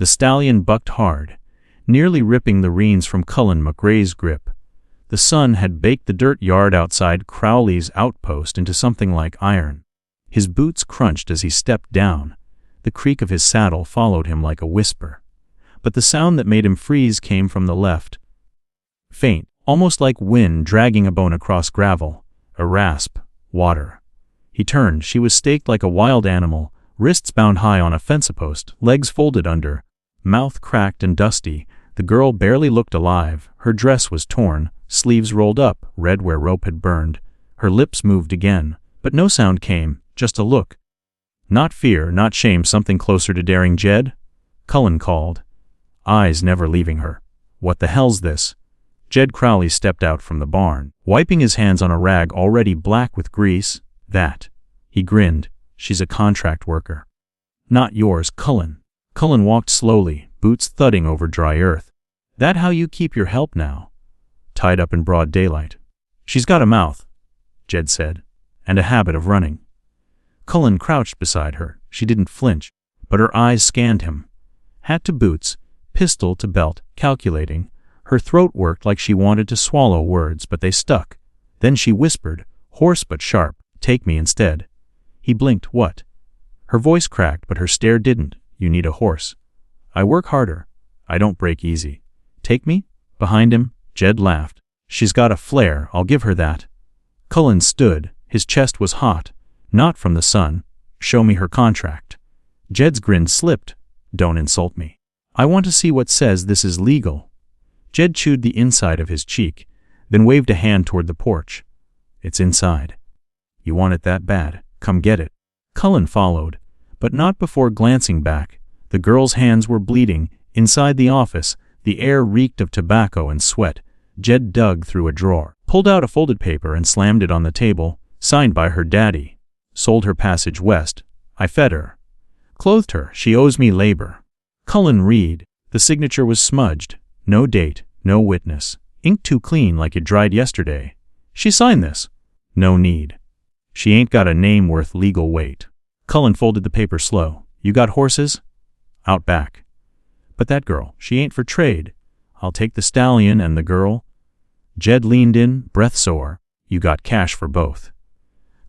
The stallion bucked hard, nearly ripping the reins from Cullen McRae's grip. The sun had baked the dirt yard outside Crowley's outpost into something like iron. His boots crunched as he stepped down. The creak of his saddle followed him like a whisper. But the sound that made him freeze came from the left. Faint, almost like wind dragging a bone across gravel. A rasp. Water. He turned. She was staked like a wild animal, wrists bound high on a fence-post, legs folded under, mouth cracked and dusty. The girl barely looked alive. Her dress was torn, sleeves rolled up, red where rope had burned. Her lips moved again, but no sound came, just a look. Not fear, not shame, something closer to daring. "Jed?" Cullen called, eyes never leaving her. "What the hell's this?" Jed Crowley stepped out from the barn, wiping his hands on a rag already black with grease. "That." He grinned. "She's a contract worker." "Not yours, Cullen." Cullen walked slowly, boots thudding over dry earth. "That how you keep your help now?" "Tied up in broad daylight." "She's got a mouth," Jed said, "and a habit of running." Cullen crouched beside her. She didn't flinch, but her eyes scanned him. Hat to boots, pistol to belt, calculating. Her throat worked like she wanted to swallow words, but they stuck. Then she whispered, hoarse but sharp, "Take me instead." He blinked. "What?" Her voice cracked, but her stare didn't. "You need a horse." "I work harder. I don't break easy." "Take me?" Behind him, Jed laughed. "She's got a flair, I'll give her that." Cullen stood. His chest was hot. "Not from the sun. Show me her contract." Jed's grin slipped. "Don't insult me. I want to see what says this is legal." Jed chewed the inside of his cheek, then waved a hand toward the porch. "It's inside. You want it that bad? Come get it." Cullen followed, but not before glancing back. The girl's hands were bleeding. Inside the office, the air reeked of tobacco and sweat. Jed dug through a drawer, pulled out a folded paper and slammed it on the table. Signed by her daddy. Sold her passage west. I fed her. Clothed her. She owes me labor. Cullen read. The signature was smudged. No date, no witness. Ink too clean like it dried yesterday. She signed this. No need. She ain't got a name worth legal weight. Cullen folded the paper slow. "You got horses?" "Out back." "But that girl, she ain't for trade." "I'll take the stallion and the girl." Jed leaned in, breath sore. "You got cash for both."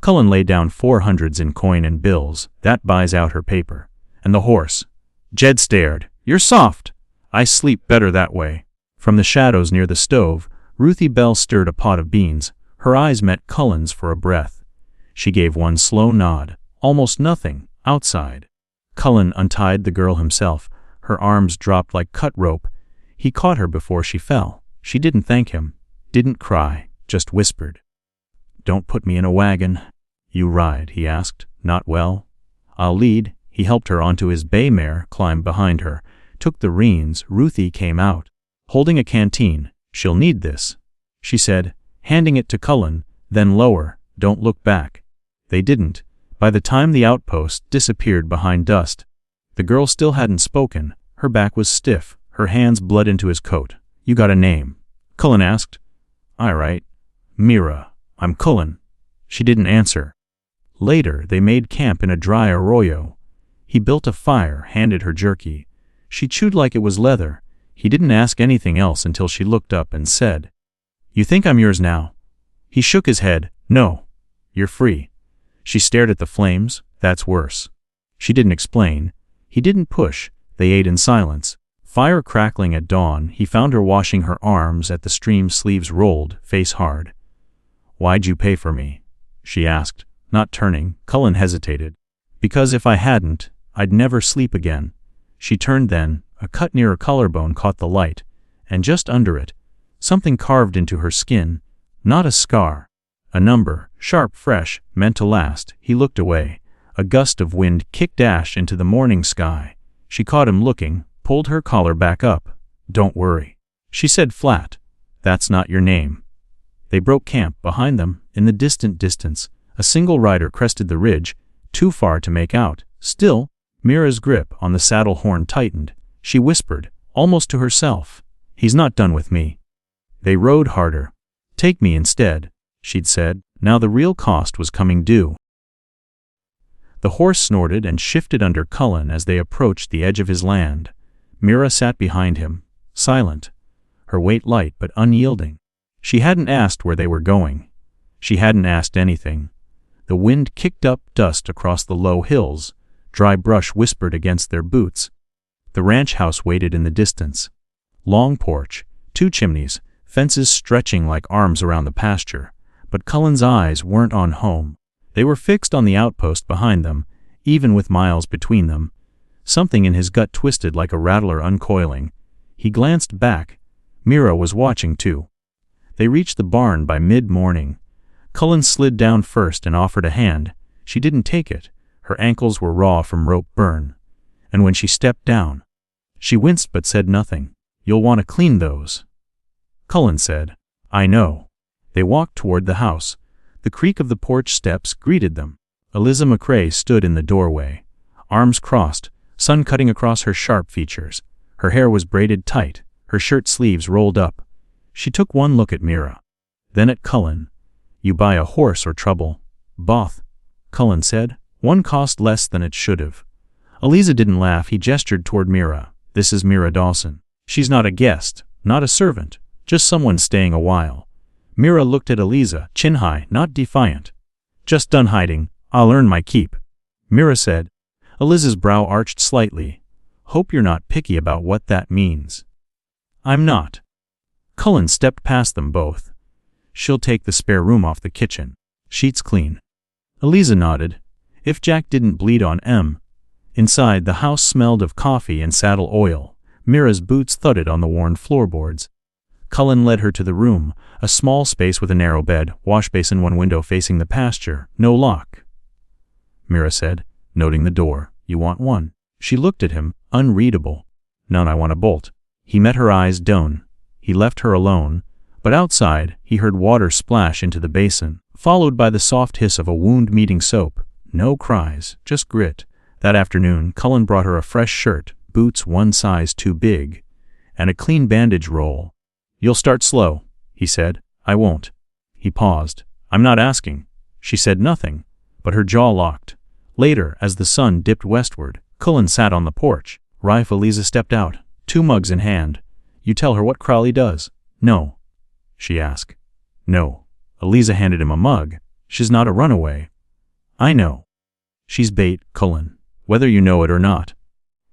Cullen laid down 400s in coin and bills. "That buys out her paper." "And the horse?" Jed stared. "You're soft." "I sleep better that way." From the shadows near the stove, Ruthie Bell stirred a pot of beans. Her eyes met Cullen's for a breath. She gave one slow nod. "Almost nothing. Outside." Cullen untied the girl himself. Her arms dropped like cut rope. He caught her before she fell. She didn't thank him, didn't cry, just whispered. "Don't put me in a wagon." "You ride?" he asked. "Not well." "I'll lead." He helped her onto his bay mare, climbed behind her, took the reins. Ruthie came out, holding a canteen. "She'll need this," she said, handing it to Cullen, then lower. "Don't look back." They didn't. By the time the outpost disappeared behind dust, the girl still hadn't spoken. Her back was stiff, her hands bled into his coat. "You got a name?" Cullen asked. "I right. Mira. I'm Cullen." She didn't answer. Later, they made camp in a dry arroyo. He built a fire, handed her jerky. She chewed like it was leather. He didn't ask anything else until she looked up and said, "You think I'm yours now?" He shook his head. "No. You're free." She stared at the flames. "That's worse." She didn't explain. He didn't push. They ate in silence. Fire crackling at dawn, he found her washing her arms at the stream, sleeves rolled, face hard. "Why'd you pay for me?" she asked, not turning. Cullen hesitated. "Because if I hadn't, I'd never sleep again." She turned then. A cut near her collarbone caught the light, and just under it, something carved into her skin. Not a scar. A number, sharp, fresh, meant to last. He looked away. A gust of wind kicked ash into the morning sky. She caught him looking, pulled her collar back up. "Don't worry," she said flat. "That's not your name." They broke camp. Behind them, in the distant distance, a single rider crested the ridge, too far to make out. Still, Mira's grip on the saddle horn tightened. She whispered, almost to herself, "He's not done with me." They rode harder. "Take me instead," she'd said. Now the real cost was coming due. The horse snorted and shifted under Cullen as they approached the edge of his land. Mira sat behind him, silent, her weight light but unyielding. She hadn't asked where they were going. She hadn't asked anything. The wind kicked up dust across the low hills, dry brush whispered against their boots. The ranch house waited in the distance. Long porch, 2 chimneys, fences stretching like arms around the pasture, but Cullen's eyes weren't on home. They were fixed on the outpost behind them, even with miles between them. Something in his gut twisted like a rattler uncoiling. He glanced back. Mira was watching too. They reached the barn by mid-morning. Cullen slid down first and offered a hand. She didn't take it. Her ankles were raw from rope burn. And when she stepped down, she winced but said nothing. "You'll want to clean those," Cullen said. "I know." They walked toward the house. The creak of the porch steps greeted them. Eliza McRae stood in the doorway, arms crossed, sun cutting across her sharp features. Her hair was braided tight, her shirt sleeves rolled up. She took one look at Mira, then at Cullen. "You buy a horse or trouble." "Both," Cullen said. "One cost less than it should have." Eliza didn't laugh. He gestured toward Mira. "This is Mira Dawson. She's not a guest, not a servant, just someone staying a while." Mira looked at Eliza, chin high, not defiant. "Just done hiding. I'll earn my keep," Mira said. Eliza's brow arched slightly. "Hope you're not picky about what that means." "I'm not." Cullen stepped past them both. "She'll take the spare room off the kitchen. Sheets clean." Eliza nodded. If Jack didn't bleed on M. Inside, the house smelled of coffee and saddle oil. Mira's boots thudded on the worn floorboards. Cullen led her to the room, a small space with a narrow bed, wash basin, one window facing the pasture. "No lock," Mira said, noting the door. "You want one?" She looked at him, unreadable. "None, I want a bolt." He met her eyes down. He left her alone, but outside, he heard water splash into the basin, followed by the soft hiss of a wound meeting soap. No cries, just grit. That afternoon, Cullen brought her a fresh shirt, boots one size too big, and a clean bandage roll. "You'll start slow," he said. "I won't." He paused. "I'm not asking." She said nothing, but her jaw locked. Later, as the sun dipped westward, Cullen sat on the porch. Eliza stepped out, 2 mugs in hand. "You tell her what Crowley does." "No," she asked. "No." Eliza handed him a mug. "She's not a runaway." "I know." "She's bait, Cullen, whether you know it or not."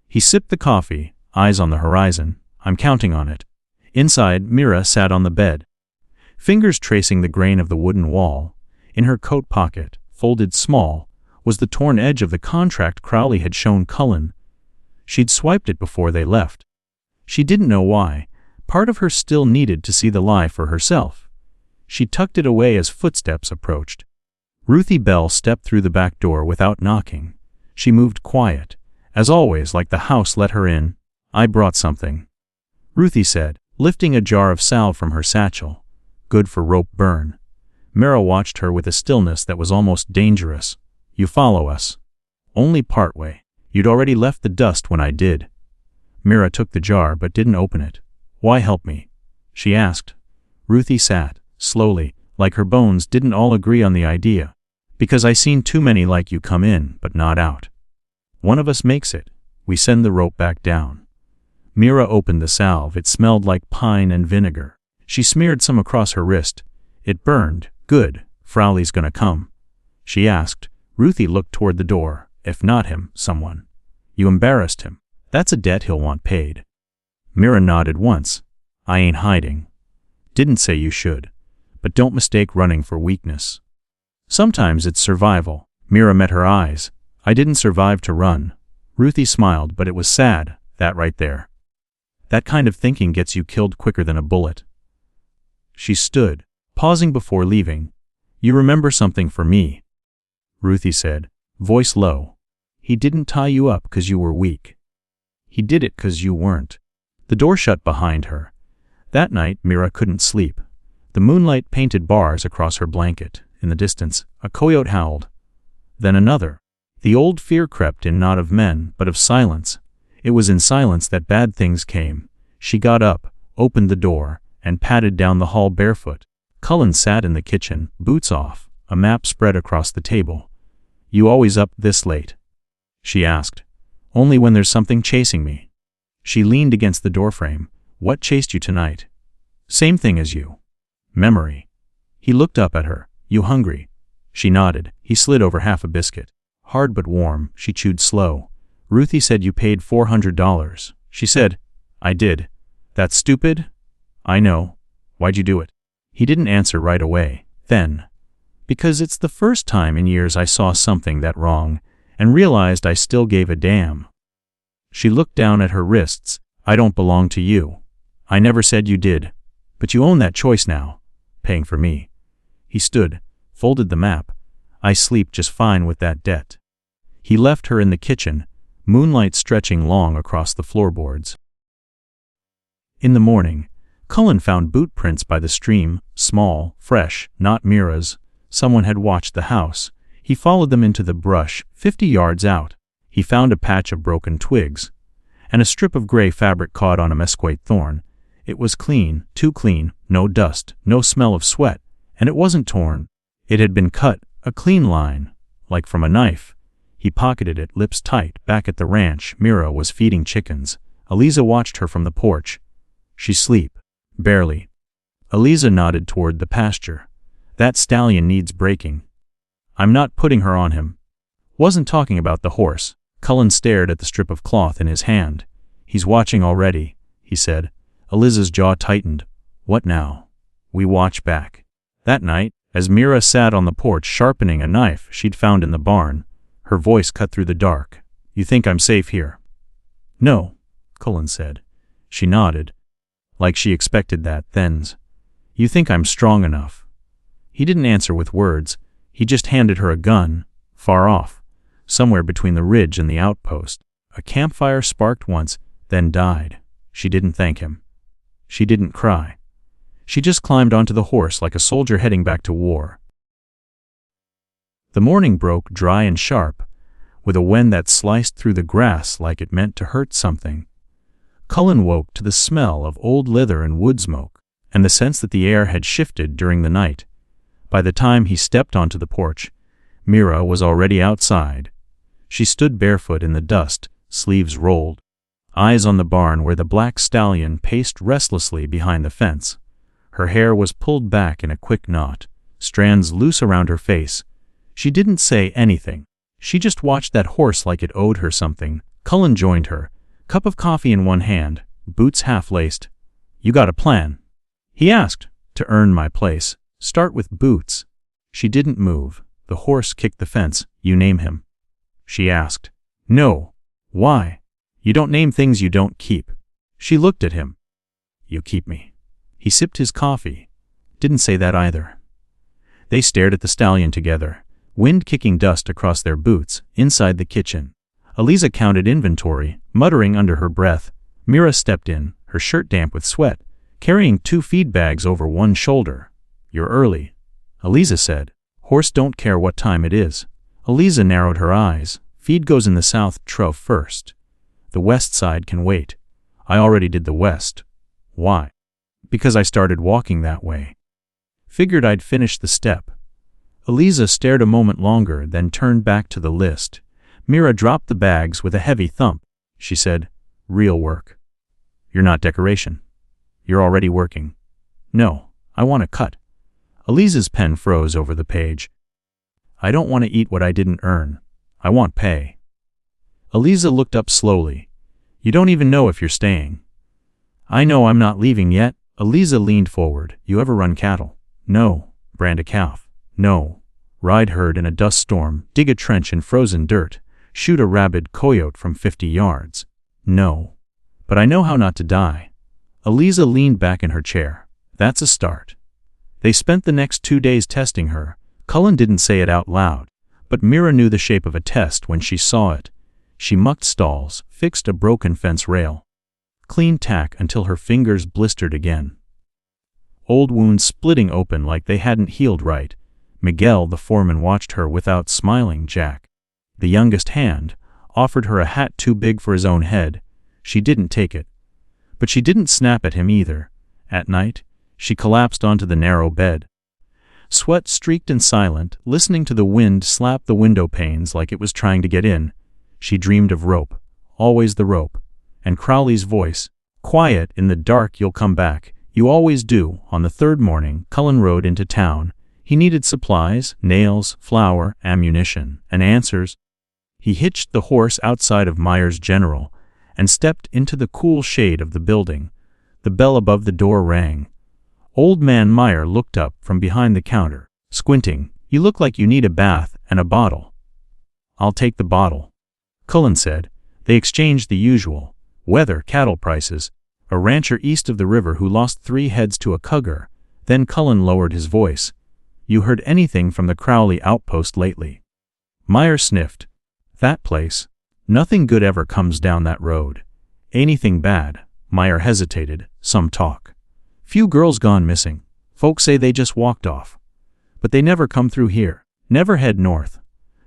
He sipped the coffee, eyes on the horizon. "I'm counting on it." Inside, Mira sat on the bed, fingers tracing the grain of the wooden wall. In her coat pocket, folded small, was the torn edge of the contract Crowley had shown Cullen. She'd swiped it before they left. She didn't know why. Part of her still needed to see the lie for herself. She tucked it away as footsteps approached. Ruthie Bell stepped through the back door without knocking. She moved quiet, as always, like the house let her in. "I brought something," Ruthie said, lifting a jar of salve from her satchel. "Good for rope burn." Mira watched her with a stillness that was almost dangerous. "You follow us?" "Only partway. You'd already left the dust when I did." Mira took the jar but didn't open it. "Why help me?" she asked. Ruthie sat, slowly, like her bones didn't all agree on the idea. "Because I seen too many like you come in, but not out. One of us makes it. We send the rope back down." Mira opened the salve. It smelled like pine and vinegar. She smeared some across her wrist. "It burned. Good. Frowley's gonna come?" she asked. Ruthie looked toward the door. "If not him, someone. You embarrassed him. That's a debt he'll want paid." Mira nodded once. "I ain't hiding. Didn't say you should. But don't mistake running for weakness. Sometimes it's survival." Mira met her eyes. "I didn't survive to run." Ruthie smiled, but it was sad, that right there. That kind of thinking gets you killed quicker than a bullet. She stood, pausing before leaving. "You remember something for me," Ruthie said, voice low. "He didn't tie you up 'cause you were weak. He did it 'cause you weren't." The door shut behind her. That night, Mira couldn't sleep. The moonlight painted bars across her blanket. In the distance, a coyote howled. Then another. The old fear crept in, not of men, but of silence. It was in silence that bad things came. She got up, opened the door, and padded down the hall barefoot. Cullen sat in the kitchen, boots off, a map spread across the table. "You always up this late?" she asked. "Only when there's something chasing me." She leaned against the doorframe. What chased you tonight? Same thing as you. Memory. He looked up at her. You hungry? She nodded. He slid over half a biscuit. Hard but warm, she chewed slow. Ruthie said you paid $400. She said, I did. That's stupid? I know. Why'd you do it? He didn't answer right away. Then, because it's the first time in years I saw something that wrong, and realized I still gave a damn. She looked down at her wrists. I don't belong to you. I never said you did. But you own that choice now. Paying for me. He stood, folded the map. I sleep just fine with that debt. He left her in the kitchen, moonlight stretching long across the floorboards. In the morning, Cullen found boot prints by the stream, small, fresh, not Mira's. Someone had watched the house. He followed them into the brush, 50 yards out. He found a patch of broken twigs, and a strip of gray fabric caught on a mesquite thorn. It was clean, too clean, no dust, no smell of sweat, and it wasn't torn. It had been cut, a clean line, like from a knife. He pocketed it, lips tight. Back at the ranch, Mira was feeding chickens. Eliza watched her from the porch. She sleep. Barely. Eliza nodded toward the pasture. That stallion needs breaking. I'm not putting her on him. Wasn't talking about the horse. Cullen stared at the strip of cloth in his hand. He's watching already, he said. Eliza's jaw tightened. What now? We watch back. That night, as Mira sat on the porch sharpening a knife she'd found in the barn, her voice cut through the dark. You think I'm safe here? No, Cullen said. She nodded. Like she expected that, thens. You think I'm strong enough? He didn't answer with words. He just handed her a gun, far off, somewhere between the ridge and the outpost. A campfire sparked once, then died. She didn't thank him. She didn't cry. She just climbed onto the horse like a soldier heading back to war. The morning broke dry and sharp, with a wind that sliced through the grass like it meant to hurt something. Cullen woke to the smell of old leather and wood smoke, and the sense that the air had shifted during the night. By the time he stepped onto the porch, Mira was already outside. She stood barefoot in the dust, sleeves rolled, eyes on the barn where the black stallion paced restlessly behind the fence. Her hair was pulled back in a quick knot, strands loose around her face. She didn't say anything. She just watched that horse like it owed her something. Cullen joined her, cup of coffee in one hand, boots half-laced. You got a plan? He asked. To earn my place. Start with boots. She didn't move. The horse kicked the fence. You name him. She asked. No. Why? You don't name things you don't keep. She looked at him. You keep me. He sipped his coffee. Didn't say that either. They stared at the stallion together, wind kicking dust across their boots, inside the kitchen. Eliza counted inventory, muttering under her breath. Mira stepped in, her shirt damp with sweat, carrying 2 feed bags over one shoulder. You're early, Eliza said. Horse don't care what time it is. Eliza narrowed her eyes. Feed goes in the south trough first. The west side can wait. I already did the west. Why? Because I started walking that way. Figured I'd finish the step. Eliza stared a moment longer, then turned back to the list. Mira dropped the bags with a heavy thump. She said, real work. You're not decoration. You're already working. No, I want to cut. Eliza's pen froze over the page. I don't want to eat what I didn't earn. I want pay. Eliza looked up slowly. You don't even know if you're staying. I know I'm not leaving yet. Eliza leaned forward. You ever run cattle? No. Brand a calf? No. Ride herd in a dust storm, dig a trench in frozen dirt, shoot a rabid coyote from 50 yards? No. But I know how not to die. Eliza leaned back in her chair. That's a start. They spent the next 2 days testing her. Cullen didn't say it out loud, but Mira knew the shape of a test when she saw it. She mucked stalls, fixed a broken fence rail, cleaned tack until her fingers blistered again. Old wounds splitting open like they hadn't healed right. Miguel, the foreman, watched her without smiling. Jack, the youngest hand, offered her a hat too big for his own head. She didn't take it. But she didn't snap at him either. At night, she collapsed onto the narrow bed. Sweat streaked and silent, listening to the wind slap the window panes like it was trying to get in. She dreamed of rope. Always the rope. and Crowley's voice. "Quiet, in the dark you'll come back. You always do." On the third morning, Cullen rode into town. He needed supplies, nails, flour, ammunition, and answers. He hitched the horse outside of Myers General and stepped into the cool shade of the building. The bell above the door rang. Old man Meyer looked up from behind the counter, squinting. "You look like you need a bath and a bottle." "I'll take the bottle," Cullen said. They exchanged the usual. Weather, cattle prices. A rancher east of the river who lost 3 heads to a cougar. Then Cullen lowered his voice. "You heard anything from the Crowley outpost lately?" Meyer sniffed. "That place. Nothing good ever comes down that road." "Anything bad?" Meyer hesitated. "Some talk. Few girls gone missing. Folks say they just walked off. But they never come through here. Never head north.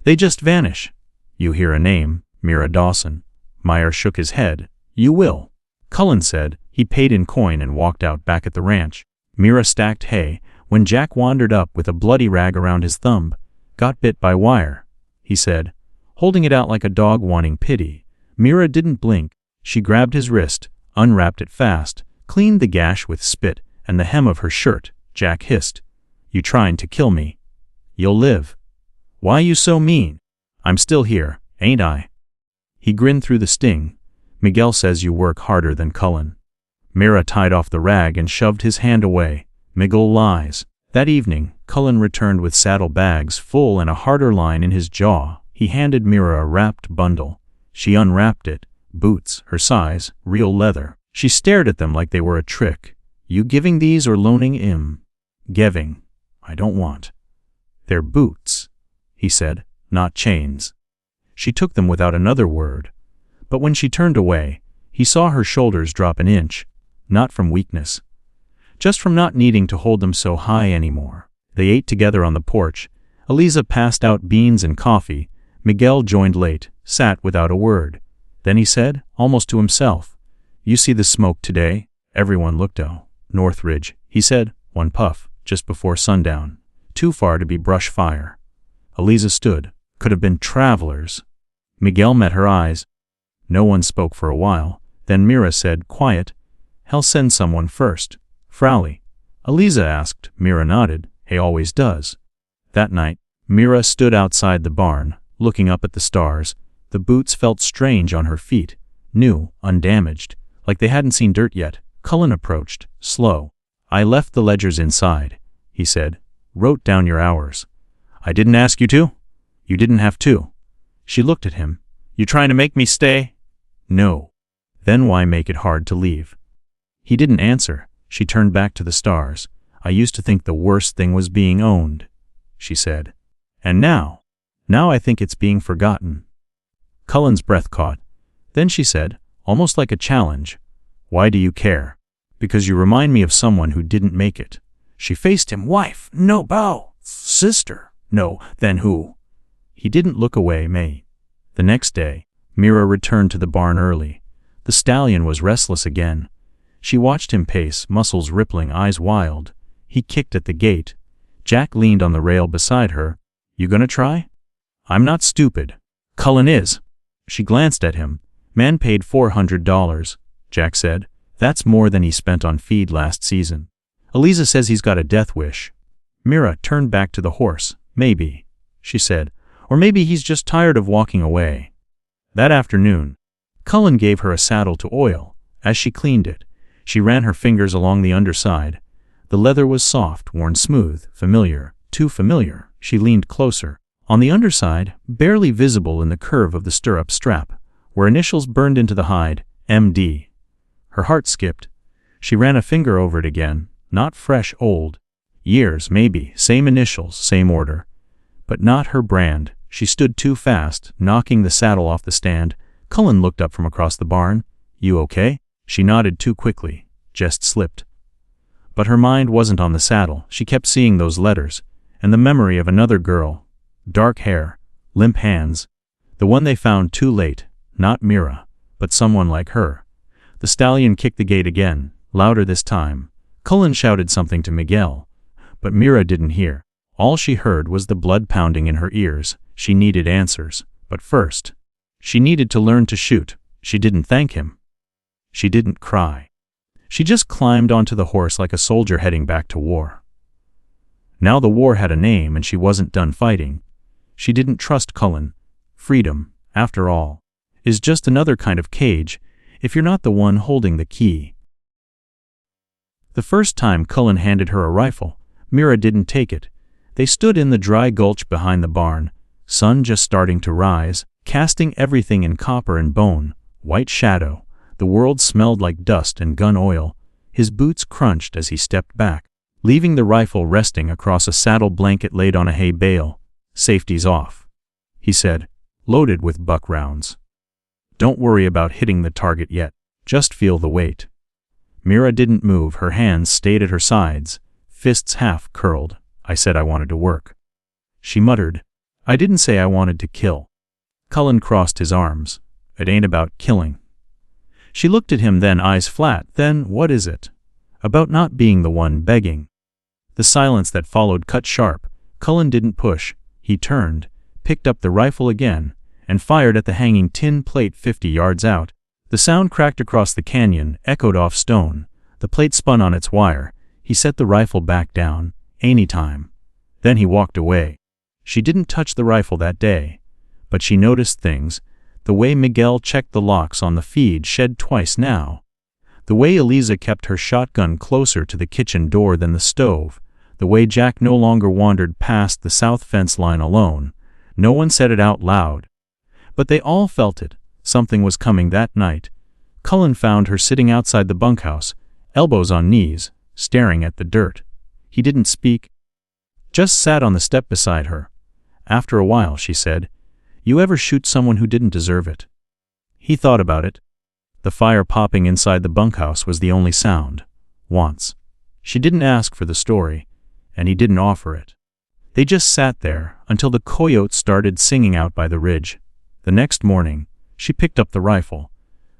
They just vanish." "You hear a name, Mira Dawson?" Meyer shook his head. "You will," Cullen said. He paid in coin and walked out back at the ranch. Mira stacked hay when Jack wandered up with a bloody rag around his thumb. "Got bit by wire," he said, holding it out like a dog wanting pity. Mira didn't blink. She grabbed his wrist, unwrapped it fast, cleaned the gash with spit and the hem of her shirt. Jack hissed. "You trying to kill me? You'll live." "Why you so mean? I'm still here, ain't I?" He grinned through the sting. "Miguel says you work harder than Cullen." Mira tied off the rag and shoved his hand away. "Miguel lies." That evening, Cullen returned with saddle bags full and a harder line in his jaw. He handed Mira a wrapped bundle. She unwrapped it. Boots, her size, real leather. She stared at them like they were a trick. "You giving these or loaning 'im?" "Giving. I don't want." "They're boots," he said, "not chains." She took them without another word. But when she turned away, he saw her shoulders drop an inch. Not from weakness. Just from not needing to hold them so high anymore. They ate together on the porch. Eliza passed out beans and coffee. Miguel joined late, sat without a word. Then he said, almost to himself, "You see the smoke today?" Everyone looked out. "Northridge," he said, "one puff, just before sundown. Too far to be brush fire." Eliza stood. "Could have been travelers." Miguel met her eyes. No one spoke for a while. Then Mira said, quiet, "He'll send someone first." "Frowley?" Eliza asked. Mira nodded. "He always does." That night, Mira stood outside the barn, looking up at the stars. The boots felt strange on her feet, new, undamaged, like they hadn't seen dirt yet. Cullen approached, slow. "I left the ledgers inside," he said. "Wrote down your hours." "I didn't ask you to?" "You didn't have to." She looked at him. "You trying to make me stay?" "No." "Then why make it hard to leave?" He didn't answer. She turned back to the stars. "I used to think the worst thing was being owned," she said. "And now I think it's being forgotten." Cullen's breath caught. Then she said, almost like a challenge, "Why do you care?" "Because you remind me of someone who didn't make it." She faced him. "Wife? No, bow. Sister? No, then who?" He didn't look away, May. The next day, Mira returned to the barn early. The stallion was restless again. She watched him pace, muscles rippling, eyes wild. He kicked at the gate. Jack leaned on the rail beside her. "You gonna try?" "I'm not stupid." "Cullen is." She glanced at him. "Man paid $400, Jack said. "That's more than he spent on feed last season. Eliza says he's got a death wish." Mira turned back to the horse. "Maybe," she said. "Or maybe he's just tired of walking away." That afternoon, Cullen gave her a saddle to oil. As she cleaned it, she ran her fingers along the underside. The leather was soft, worn smooth, familiar, too familiar. She leaned closer. On the underside, barely visible in the curve of the stirrup strap, were initials burned into the hide, M.D. Her heart skipped. She ran a finger over it again. Not fresh, old. Years, maybe, same initials, same order. But not her brand. She stood too fast, knocking the saddle off the stand. Cullen looked up from across the barn. "You okay?" She nodded too quickly. Just slipped. But her mind wasn't on the saddle. She kept seeing those letters, and the memory of another girl. Dark hair, limp hands. The one they found too late. Not Mira, but someone like her. The stallion kicked the gate again, louder this time. Cullen shouted something to Miguel, but Mira didn't hear. All she heard was the blood pounding in her ears. She needed answers. But first, she needed to learn to shoot. She didn't thank him. She didn't cry. She just climbed onto the horse like a soldier heading back to war. Now the war had a name and she wasn't done fighting. She didn't trust Cullen. Freedom, after all, is just another kind of cage if you're not the one holding the key. The first time Cullen handed her a rifle, Mira didn't take it. They stood in the dry gulch behind the barn, sun just starting to rise, casting everything in copper and bone, white shadow. The world smelled like dust and gun oil. His boots crunched as he stepped back, leaving the rifle resting across a saddle blanket laid on a hay bale. "Safety's off," he said, "loaded with buck rounds. Don't worry about hitting the target yet. Just feel the weight." Mira didn't move. Her hands stayed at her sides, fists half curled. "I said I wanted to work," she muttered. "I didn't say I wanted to kill." Cullen crossed his arms. "It ain't about killing." She looked at him, then eyes flat. "Then what is it?" "About not being the one begging." The silence that followed cut sharp. Cullen didn't push. He turned, picked up the rifle again, and fired at the hanging tin plate 50 yards out. The sound cracked across the canyon, echoed off stone. The plate spun on its wire. He set the rifle back down. "Any time." Then he walked away. She didn't touch the rifle that day, but she noticed things. The way Miguel checked the locks on the feed shed twice now. The way Eliza kept her shotgun closer to the kitchen door than the stove. The way Jack no longer wandered past the south fence line alone. No one said it out loud, but they all felt it. Something was coming that night. Cullen found her sitting outside the bunkhouse, elbows on knees, staring at the dirt. He didn't speak, just sat on the step beside her. After a while she said, "You ever shoot someone who didn't deserve it?" He thought about it. The fire popping inside the bunkhouse was the only sound. Once. She didn't ask for the story, and he didn't offer it. They just sat there until the coyotes started singing out by the ridge. The next morning, she picked up the rifle.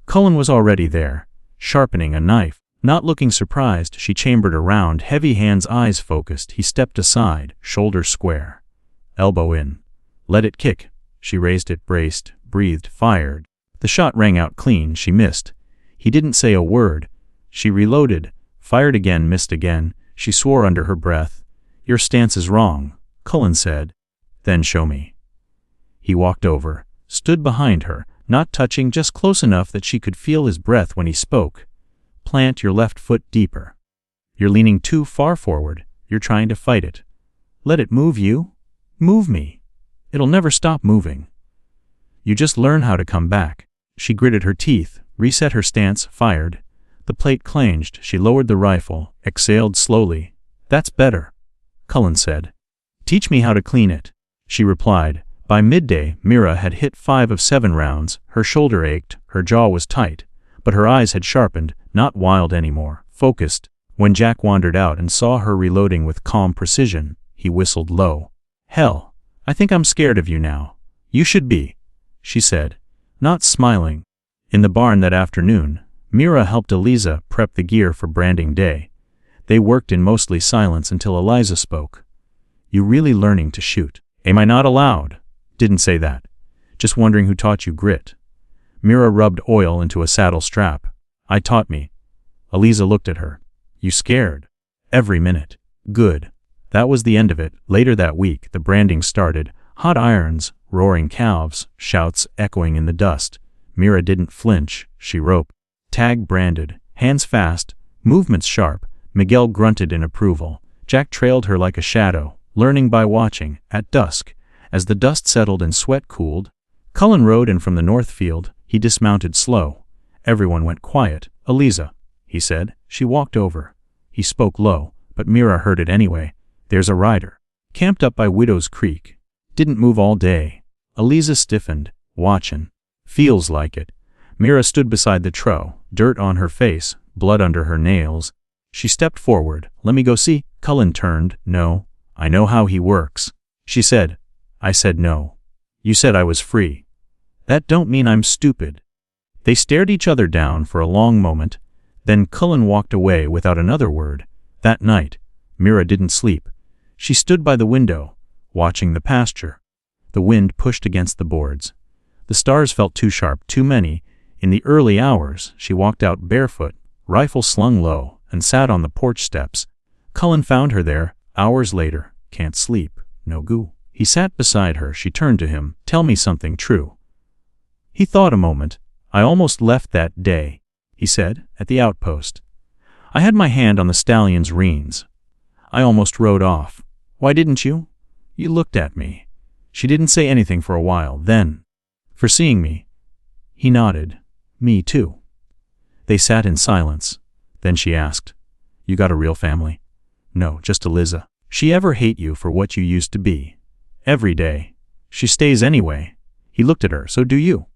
Cullen was already there, sharpening a knife. Not looking surprised, she chambered around, heavy hands, eyes focused. He stepped aside, shoulder square, elbow in. "Let it kick." She raised it, braced, breathed, fired. The shot rang out clean. She missed. He didn't say a word. She reloaded, fired again, missed again. She swore under her breath. "Your stance is wrong," Cullen said. "Then show me." He walked over, stood behind her, not touching, just close enough that she could feel his breath when he spoke. "Plant your left foot deeper. You're leaning too far forward. You're trying to fight it. Let it move you. Move me. It'll never stop moving. You just learn how to come back." She gritted her teeth, reset her stance, fired. The plate clanged. She lowered the rifle, exhaled slowly. "That's better," Cullen said. "Teach me how to clean it," she replied. By midday, Mira had hit 5 of 7 rounds. Her shoulder ached, her jaw was tight, but her eyes had sharpened, not wild anymore, focused. When Jack wandered out and saw her reloading with calm precision, he whistled low. "Hell, I think I'm scared of you now." "You should be," she said, not smiling. In the barn that afternoon, Mira helped Eliza prep the gear for branding day. They worked in mostly silence until Eliza spoke. "You really learning to shoot?" "Am I not allowed?" "Didn't say that. Just wondering who taught you grit." Mira rubbed oil into a saddle strap. "I taught me." Eliza looked at her. "You scared?" "Every minute." "Good." That was the end of it. Later that week, the branding started. Hot irons, roaring calves, shouts echoing in the dust. Mira didn't flinch. She roped. Tag branded, hands fast, movements sharp. Miguel grunted in approval. Jack trailed her like a shadow, learning by watching. At dusk, as the dust settled and sweat cooled, Cullen rode in from the north field. He dismounted slow. Everyone went quiet. "Eliza," he said. She walked over. He spoke low, but Mira heard it anyway. "There's a rider. Camped up by Widow's Creek. Didn't move all day." Eliza stiffened, watching. "Feels like it." Mira stood beside the trough, dirt on her face, blood under her nails. She stepped forward. "Let me go see." Cullen turned. "No, I know how he works." She said. "I said no. You said I was free." "That don't mean I'm stupid." They stared each other down for a long moment. Then Cullen walked away without another word. That night, Mira didn't sleep. She stood by the window, watching the pasture. The wind pushed against the boards. The stars felt too sharp, too many. In the early hours, she walked out barefoot, rifle slung low, and sat on the porch steps. Cullen found her there, hours later. Can't sleep, no goo. He sat beside her. She turned to him. Tell me something true. He thought a moment. I almost left that day, he said, at the outpost. I had my hand on the stallion's reins. I almost rode off. Why didn't you? You looked at me. She didn't say anything for a while, then. For seeing me. He nodded. Me too. They sat in silence. Then she asked, You got a real family? No, just Eliza. She ever hate you for what you used to be? Every day. She stays anyway. He looked at her. So do you.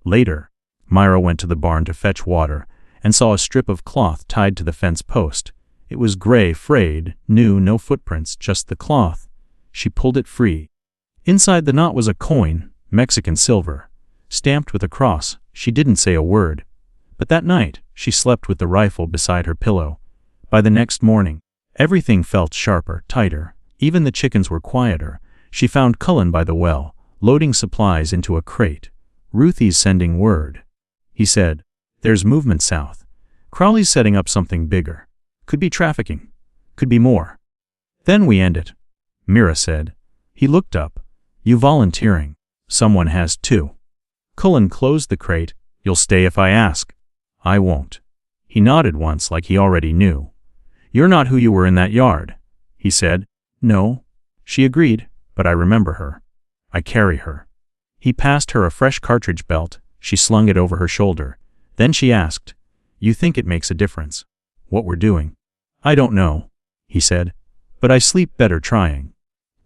Later, Myra went to the barn to fetch water and saw a strip of cloth tied to the fence post. It was gray, frayed, new, no footprints, just the cloth. She pulled it free. Inside the knot was a coin, Mexican silver, stamped with a cross. She didn't say a word. But that night, she slept with the rifle beside her pillow. By the next morning, everything felt sharper, tighter. Even the chickens were quieter. She found Cullen by the well, loading supplies into a crate. Ruthie's sending word. He said, There's movement south. Crowley's setting up something bigger. Could be trafficking. Could be more. Then we end it. Mira said. He looked up. You volunteering. Someone has too. Cullen closed the crate. You'll stay if I ask. I won't. He nodded once like he already knew. You're not who you were in that yard, he said. No. She agreed, but I remember her. I carry her. He passed her a fresh cartridge belt. She slung it over her shoulder. Then she asked, You think it makes a difference? What we're doing? I don't know, he said, but I sleep better trying.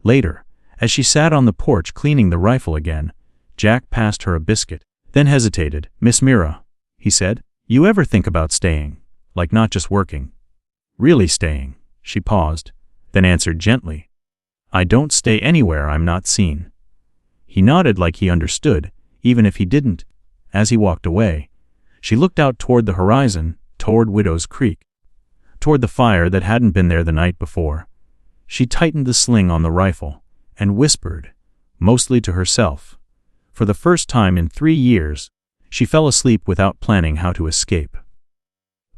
Later, as she sat on the porch cleaning the rifle again, Jack passed her a biscuit, then hesitated. Miss Mira, he said, you ever think about staying, like not just working? Really staying? She paused, then answered gently. I don't stay anywhere I'm not seen. He nodded like he understood, even if he didn't. As he walked away, she looked out toward the horizon, toward Widow's Creek, toward the fire that hadn't been there the night before. She tightened the sling on the rifle and whispered, mostly to herself. For the first time in 3 years, she fell asleep without planning how to escape.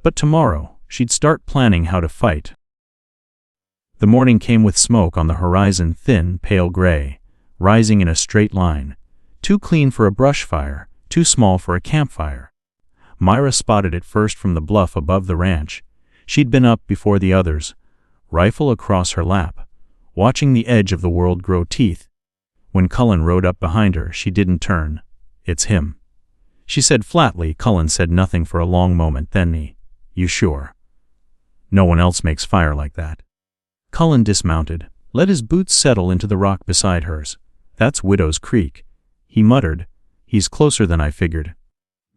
But tomorrow, she'd start planning how to fight. The morning came with smoke on the horizon, thin, pale gray, rising in a straight line, too clean for a brush fire, too small for a campfire. Myra spotted it first from the bluff above the ranch. She'd been up before the others, rifle across her lap, watching the edge of the world grow teeth. When Cullen rode up behind her, she didn't turn. It's him, she said flatly. Cullen said nothing for a long moment, then You sure? No one else makes fire like that. Cullen dismounted, let his boots settle into the rock beside hers. That's Widow's Creek, he muttered. He's closer than I figured.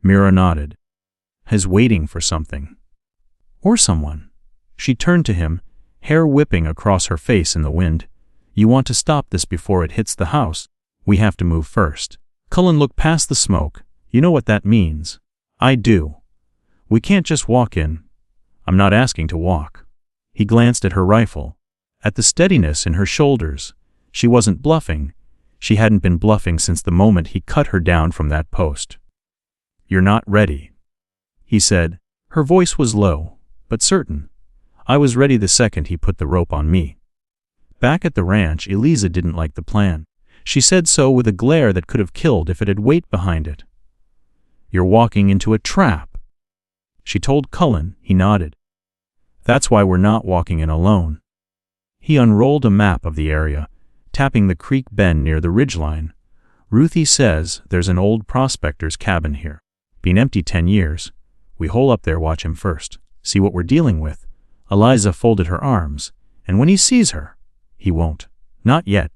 Mira nodded. He's waiting for something. Or someone. She turned to him, hair whipping across her face in the wind. You want to stop this before it hits the house? We have to move first. Cullen looked past the smoke. You know what that means. I do. We can't just walk in. I'm not asking to walk. He glanced at her rifle, at the steadiness in her shoulders. She wasn't bluffing. She hadn't been bluffing since the moment he cut her down from that post. You're not ready, he said. Her voice was low, but certain. I was ready the second he put the rope on me. Back at the ranch, Eliza didn't like the plan. She said so with a glare that could have killed if it had weight behind it. You're walking into a trap, she told Cullen. He nodded. That's why we're not walking in alone. He unrolled a map of the area, tapping the creek bend near the ridgeline. Ruthie says there's an old prospector's cabin here. Been empty 10 years. We hole up there, watch him first. See what we're dealing with. Eliza folded her arms, and when he sees her, he won't. Not yet.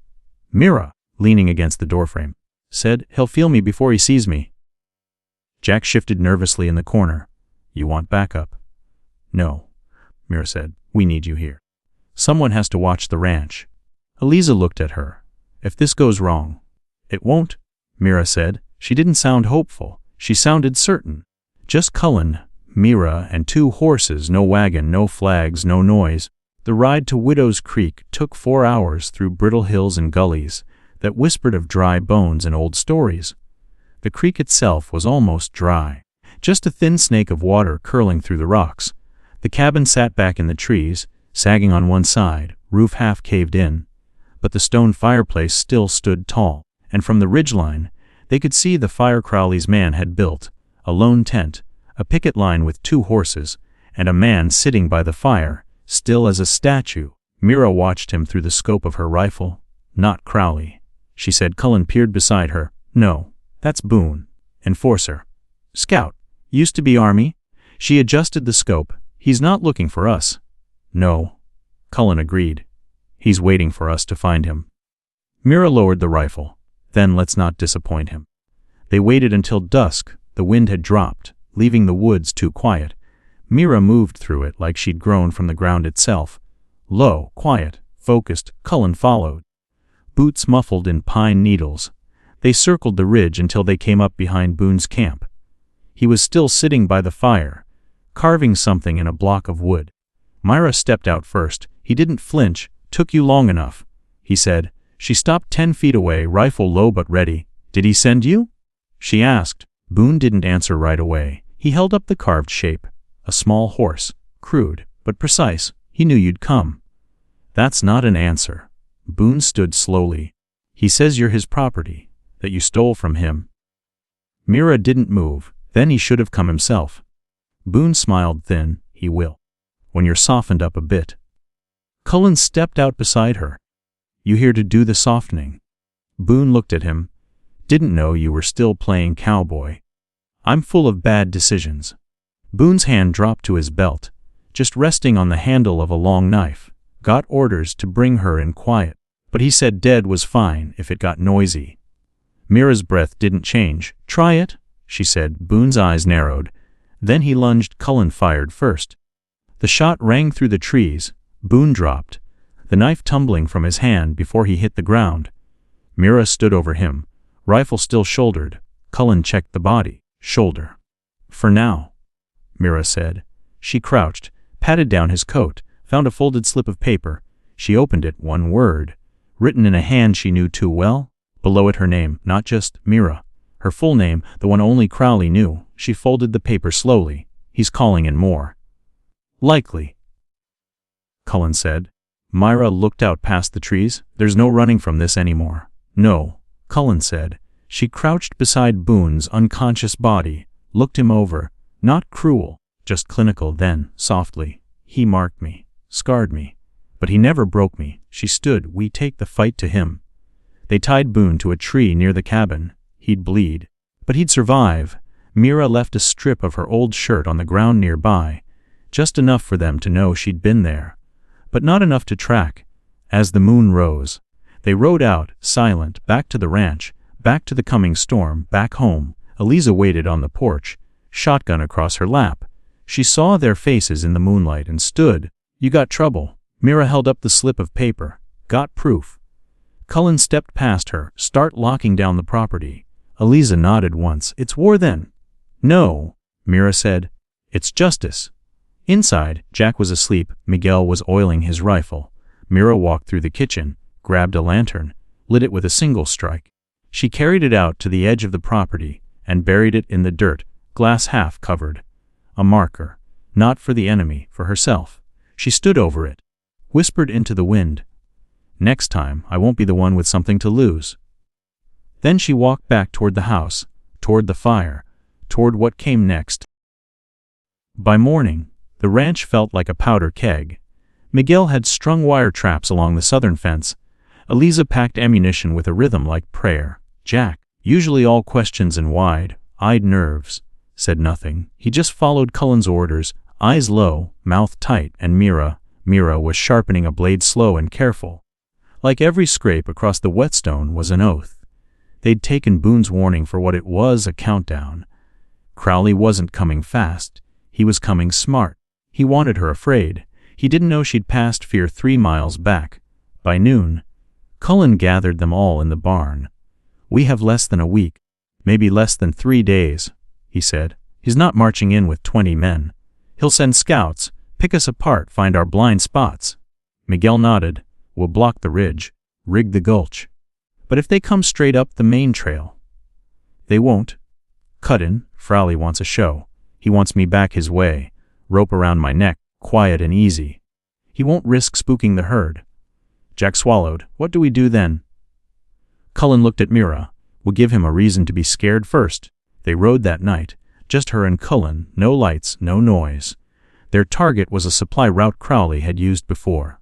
Mira, leaning against the doorframe, said, He'll feel me before he sees me. Jack shifted nervously in the corner. You want backup? No, Mira said. We need you here. Someone has to watch the ranch. Eliza looked at her. If this goes wrong. It won't, Mira said. She didn't sound hopeful. She sounded certain. Just Cullen, Mira, and 2 horses, no wagon, no flags, no noise. The ride to Widow's Creek took 4 hours through brittle hills and gullies that whispered of dry bones and old stories. The creek itself was almost dry. Just a thin snake of water curling through the rocks. The cabin sat back in the trees, sagging on one side, roof half caved in. But the stone fireplace still stood tall, and from the ridgeline, they could see the fire Crowley's man had built, a lone tent, a picket line with 2 horses, and a man sitting by the fire, still as a statue. Mira watched him through the scope of her rifle. Not Crowley, she said. Cullen peered beside her. No, that's Boone. Enforcer. Scout. Used to be Army. She adjusted the scope. He's not looking for us. No. Cullen agreed. He's waiting for us to find him. Mira lowered the rifle. Then let's not disappoint him. They waited until dusk. The wind had dropped, leaving the woods too quiet. Mira moved through it like she'd grown from the ground itself. Low, quiet, focused, Cullen followed. Boots muffled in pine needles. They circled the ridge until they came up behind Boone's camp. He was still sitting by the fire, carving something in a block of wood. Myra stepped out first. He didn't flinch. Took you long enough, he said. She stopped 10 feet away, rifle low but ready. Did he send you? She asked. Boone didn't answer right away. He held up the carved shape. A small horse, crude, but precise. He knew you'd come. That's not an answer. Boone stood slowly. He says you're his property, that you stole from him. Mira didn't move. Then he should have come himself. Boone smiled thin. He will. When you're softened up a bit. Cullen stepped out beside her. You here to do the softening? Boone looked at him. Didn't know you were still playing cowboy. I'm full of bad decisions. Boone's hand dropped to his belt, just resting on the handle of a long knife. Got orders to bring her in quiet, but he said dead was fine if it got noisy. Mira's breath didn't change. Try it, she said. Boone's eyes narrowed. Then he lunged. Cullen fired first. The shot rang through the trees. Boone dropped, the knife tumbling from his hand before he hit the ground. Mira stood over him, rifle still shouldered. Cullen checked the body. Shoulder. For now, Mira said. She crouched, patted down his coat, found a folded slip of paper. She opened it. One word, written in a hand she knew too well. Below it her name, not just Mira. Her full name, the one only Crowley knew. She folded the paper slowly. He's calling in more. Likely, Cullen said. Myra looked out past the trees. There's no running from this anymore. No, Cullen said. She crouched beside Boone's unconscious body, looked him over. Not cruel, just clinical. Then, softly, he marked me, scarred me. But he never broke me. She stood. We take the fight to him. They tied Boone to a tree near the cabin. He'd bleed, but he'd survive. Mira left a strip of her old shirt on the ground nearby, just enough for them to know she'd been there, but not enough to track. As the moon rose, they rode out, silent, back to the ranch, back to the coming storm, back home. Eliza waited on the porch, shotgun across her lap. She saw their faces in the moonlight and stood. You got trouble. Mira held up the slip of paper. Got proof. Cullen stepped past her. Start locking down the property. Eliza nodded once. It's war then? No, Mira said. It's justice. Inside, Jack was asleep. Miguel was oiling his rifle. Mira walked through the kitchen, grabbed a lantern, lit it with a single strike. She carried it out to the edge of the property and buried it in the dirt, glass half covered. A marker, not for the enemy, for herself. She stood over it, whispered into the wind. Next time, I won't be the one with something to lose. Then she walked back toward the house, toward the fire, toward what came next. By morning, the ranch felt like a powder keg. Miguel had strung wire traps along the southern fence. Eliza packed ammunition with a rhythm like prayer. Jack, usually all questions and wide-eyed nerves, said nothing. He just followed Cullen's orders, eyes low, mouth tight. And Mira was sharpening a blade slow and careful. Like every scrape across the whetstone was an oath. They'd taken Boone's warning for what it was, a countdown. Crowley wasn't coming fast. He was coming smart. He wanted her afraid. He didn't know she'd passed fear 3 miles back. By noon, Cullen gathered them all in the barn. We have less than a week, maybe less than 3 days, he said. He's not marching in with 20 men. He'll send scouts, pick us apart, find our blind spots. Miguel nodded. We'll block the ridge, rig the gulch. But if they come straight up the main trail? They won't. "Cut in, Frowley wants a show. He wants me back his way. Rope around my neck, quiet and easy. He won't risk spooking the herd." Jack swallowed. "What do we do then?" Cullen looked at Mira. "We'll give him a reason to be scared first." They rode that night, just her and Cullen, no lights, no noise. Their target was a supply route Crowley had used before.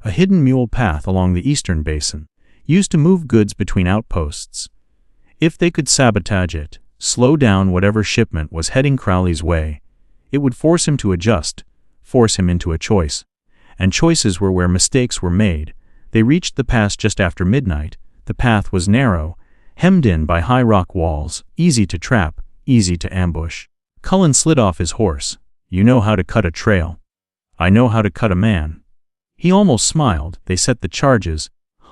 A hidden mule path along the eastern basin, used to move goods between outposts. If they could sabotage it, slow down whatever shipment was heading Crowley's way, it would force him to adjust, force him into a choice. And choices were where mistakes were made. They reached the pass just after midnight. The path was narrow, hemmed in by high rock walls, easy to trap, easy to ambush. Cullen slid off his horse. "You know how to cut a trail. I know how to cut a man." He almost smiled. They set the charges.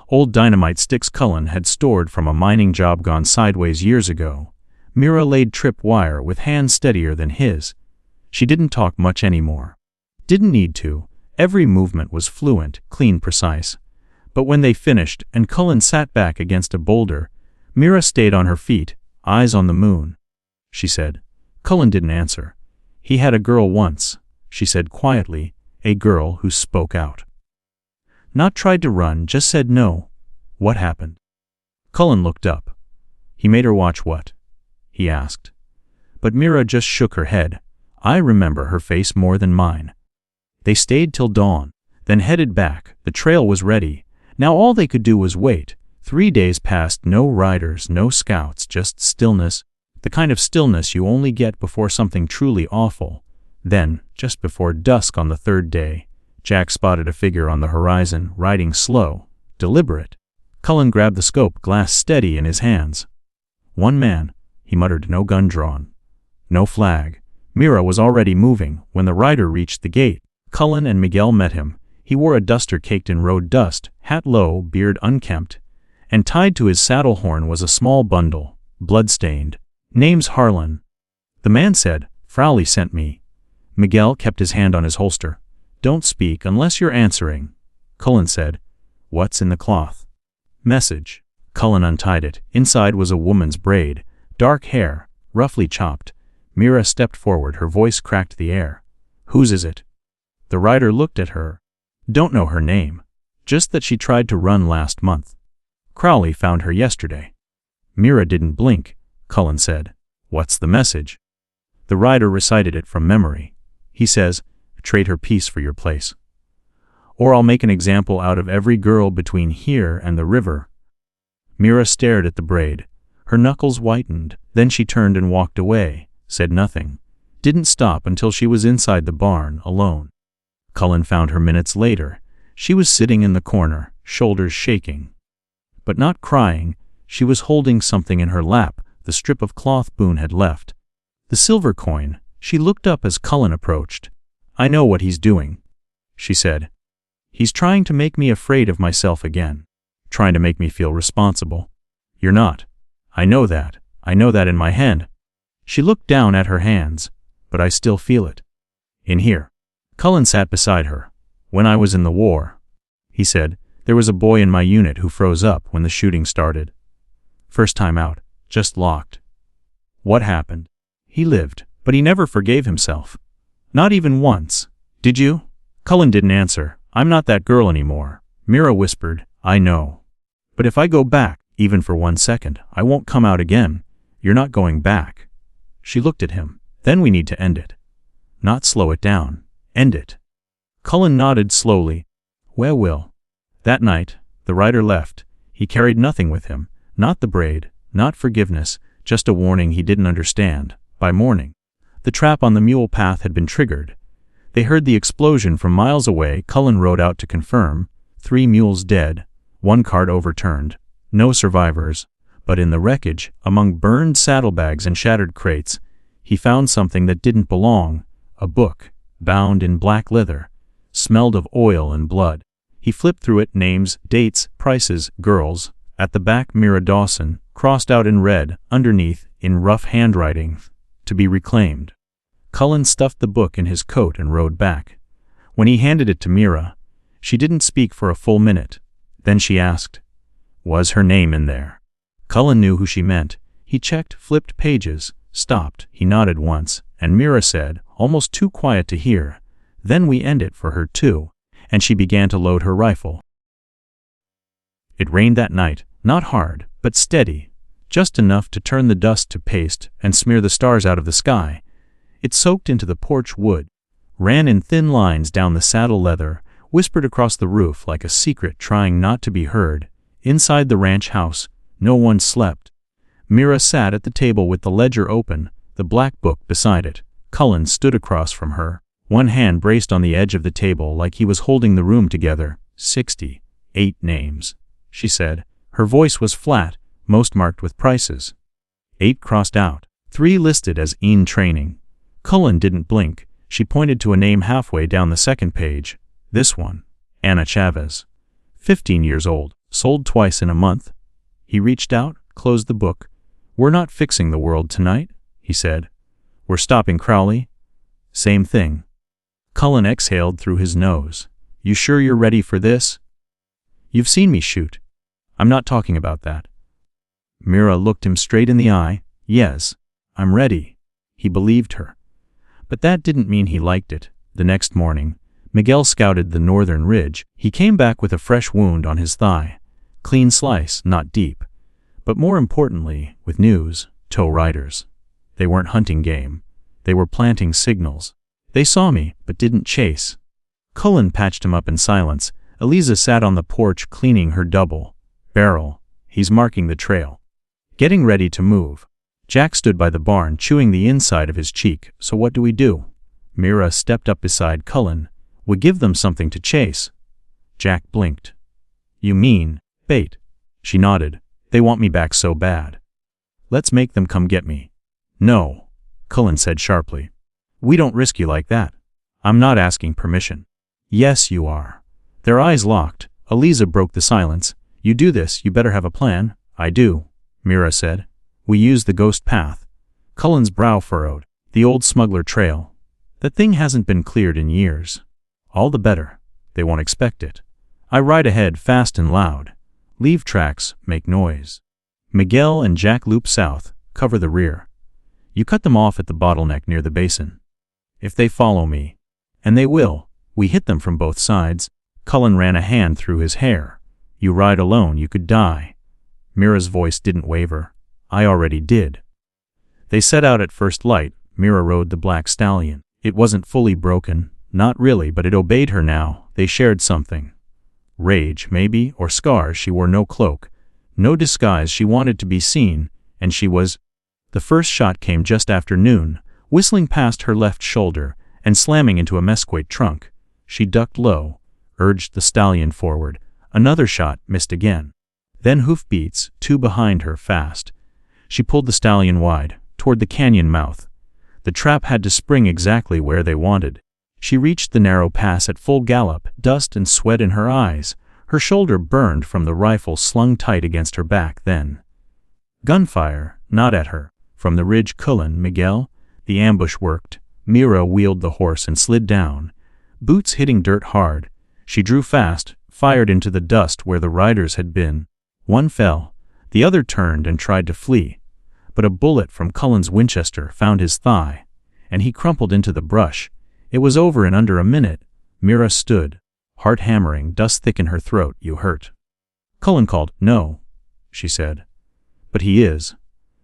Old dynamite sticks Cullen had stored from a mining job gone sideways years ago. Mira laid trip wire with hands steadier than his. She didn't talk much anymore. Didn't need to. Every movement was fluent, clean, precise. But when they finished and Cullen sat back against a boulder, Mira stayed on her feet, eyes on the moon. She said. Cullen didn't answer. "He had a girl once," she said quietly, "a girl who spoke out. Not tried to run, just said no." "What happened?" Cullen looked up. "He made her watch what?" he asked. But Mira just shook her head. "I remember her face more than mine." They stayed till dawn, then headed back. The trail was ready. Now all they could do was wait. 3 days passed, no riders, no scouts, just stillness. The kind of stillness you only get before something truly awful. Then, just before dusk on the third day, Jack spotted a figure on the horizon, riding slow, deliberate. Cullen grabbed the scope, glass steady in his hands. "One man," he muttered, "no gun drawn. No flag." Mira was already moving when the rider reached the gate. Cullen and Miguel met him. He wore a duster caked in road dust, hat low, beard unkempt, and tied to his saddle horn was a small bundle, blood-stained. "Name's Harlan." The man said, "Frowley sent me." Miguel kept his hand on his holster. "Don't speak unless you're answering." Cullen said, "What's in the cloth?" "Message." Cullen untied it. Inside was a woman's braid, dark hair, roughly chopped. Mira stepped forward, her voice cracked the air. "Whose is it?" The rider looked at her. "Don't know her name. Just that she tried to run last month. Crowley found her yesterday." Mira didn't blink. Cullen said, "What's the message?" The rider recited it from memory. He says, "Trade her peace for your place. Or I'll make an example out of every girl between here and the river." Mira stared at the braid. Her knuckles whitened. Then she turned and walked away, said nothing. Didn't stop until she was inside the barn, alone. Cullen found her minutes later. She was sitting in the corner, shoulders shaking. But not crying. She was holding something in her lap, the strip of cloth Boone had left. The silver coin. She looked up as Cullen approached. "I know what he's doing," she said. "He's trying to make me afraid of myself again. Trying to make me feel responsible. You're not. I know that. I know that in my hand." She looked down at her hands. "But I still feel it. In here." Cullen sat beside her. "When I was in the war," he said, "there was a boy in my unit who froze up when the shooting started. First time out, just locked. What happened? He lived, but he never forgave himself. Not even once. Did you?" Cullen didn't answer. "I'm not that girl anymore." Mira whispered, "I know. But if I go back, even for 1 second, I won't come out again." "You're not going back." She looked at him. "Then we need to end it. Not slow it down. End it." Cullen nodded slowly. "Well, will." That night, the rider left. He carried nothing with him. Not the braid, not forgiveness, just a warning he didn't understand. By morning, the trap on the mule path had been triggered. They heard the explosion from miles away. Cullen rode out to confirm. 3 mules dead, 1 cart overturned. No survivors. But in the wreckage, among burned saddlebags and shattered crates, he found something that didn't belong. A book, bound in black leather, smelled of oil and blood. He flipped through it, names, dates, prices, girls. At the back, Mira Dawson, crossed out in red, underneath, in rough handwriting, "To be reclaimed." Cullen stuffed the book in his coat and rode back. When he handed it to Mira, she didn't speak for a full minute. Then she asked, "Was her name in there?" Cullen knew who she meant. He checked, flipped pages, stopped. He nodded once, and Mira said, almost too quiet to hear, "Then we end it for her too," and she began to load her rifle. It rained that night, not hard, but steady, just enough to turn the dust to paste and smear the stars out of the sky. It soaked into the porch wood, ran in thin lines down the saddle leather, whispered across the roof like a secret trying not to be heard. Inside the ranch house, no one slept. Mira sat at the table with the ledger open, the black book beside it. Cullen stood across from her, one hand braced on the edge of the table like he was holding the room together. 68 names, she said. Her voice was flat, most marked with prices. 8 crossed out, 3 listed as in training. Cullen didn't blink. She pointed to a name halfway down the second page. This one, Anna Chavez. 15 years old, sold twice in a month. He reached out, closed the book. "We're not fixing the world tonight," he said. "We're stopping Crowley." "Same thing." Cullen exhaled through his nose. "You sure you're ready for this?" "You've seen me shoot." "I'm not talking about that." Mira looked him straight in the eye. "Yes, I'm ready." He believed her. But that didn't mean he liked it. The next morning, Miguel scouted the northern ridge. He came back with a fresh wound on his thigh. Clean slice, not deep. But more importantly, with news. Tow riders. They weren't hunting game. They were planting signals. They saw me, but didn't chase. Cullen patched him up in silence. Eliza sat on the porch cleaning her double barrel. He's marking the trail. Getting ready to move. Jack stood by the barn chewing the inside of his cheek. "So what do we do?" Mira stepped up beside Cullen. "We give them something to chase." Jack blinked. "You mean bait?" She nodded. "They want me back so bad. Let's make them come get me." "No," Cullen said sharply. "We don't risk you like that. I'm not asking permission." "Yes, you are." Their eyes locked. Eliza broke the silence. "You do this, you better have a plan." "I do," Mira said. "We use the ghost path." Cullen's brow furrowed. "The old smuggler trail. That thing hasn't been cleared in years." "All the better. They won't expect it. I ride ahead fast and loud. Leave tracks, make noise. Miguel and Jack loop south, cover the rear. You cut them off at the bottleneck near the basin. If they follow me, and they will, we hit them from both sides." Cullen ran a hand through his hair. "You ride alone, you could die." Mira's voice didn't waver. "I already did." They set out at first light. Mira rode the black stallion. It wasn't fully broken, not really, but it obeyed her now. They shared something. Rage, maybe, or scars. She wore no cloak, no disguise. She wanted to be seen, and she was. The first shot came just after noon, whistling past her left shoulder and slamming into a mesquite trunk. She ducked low, urged the stallion forward. Another shot missed again. Then hoofbeats, 2 behind her, fast. She pulled the stallion wide, toward the canyon mouth. The trap had to spring exactly where they wanted. She reached the narrow pass at full gallop, dust and sweat in her eyes. Her shoulder burned from the rifle slung tight against her back. Then gunfire, not at her, from the ridge. Cullen, Miguel. The ambush worked. Mira wheeled the horse and slid down, boots hitting dirt hard. She drew fast, fired into the dust where the riders had been. One fell. The other turned and tried to flee. But a bullet from Cullen's Winchester found his thigh, and he crumpled into the brush. It was over in under a minute. Mira stood, heart hammering, dust thick in her throat. "You hurt?" Cullen called. "No," she said. "But he is."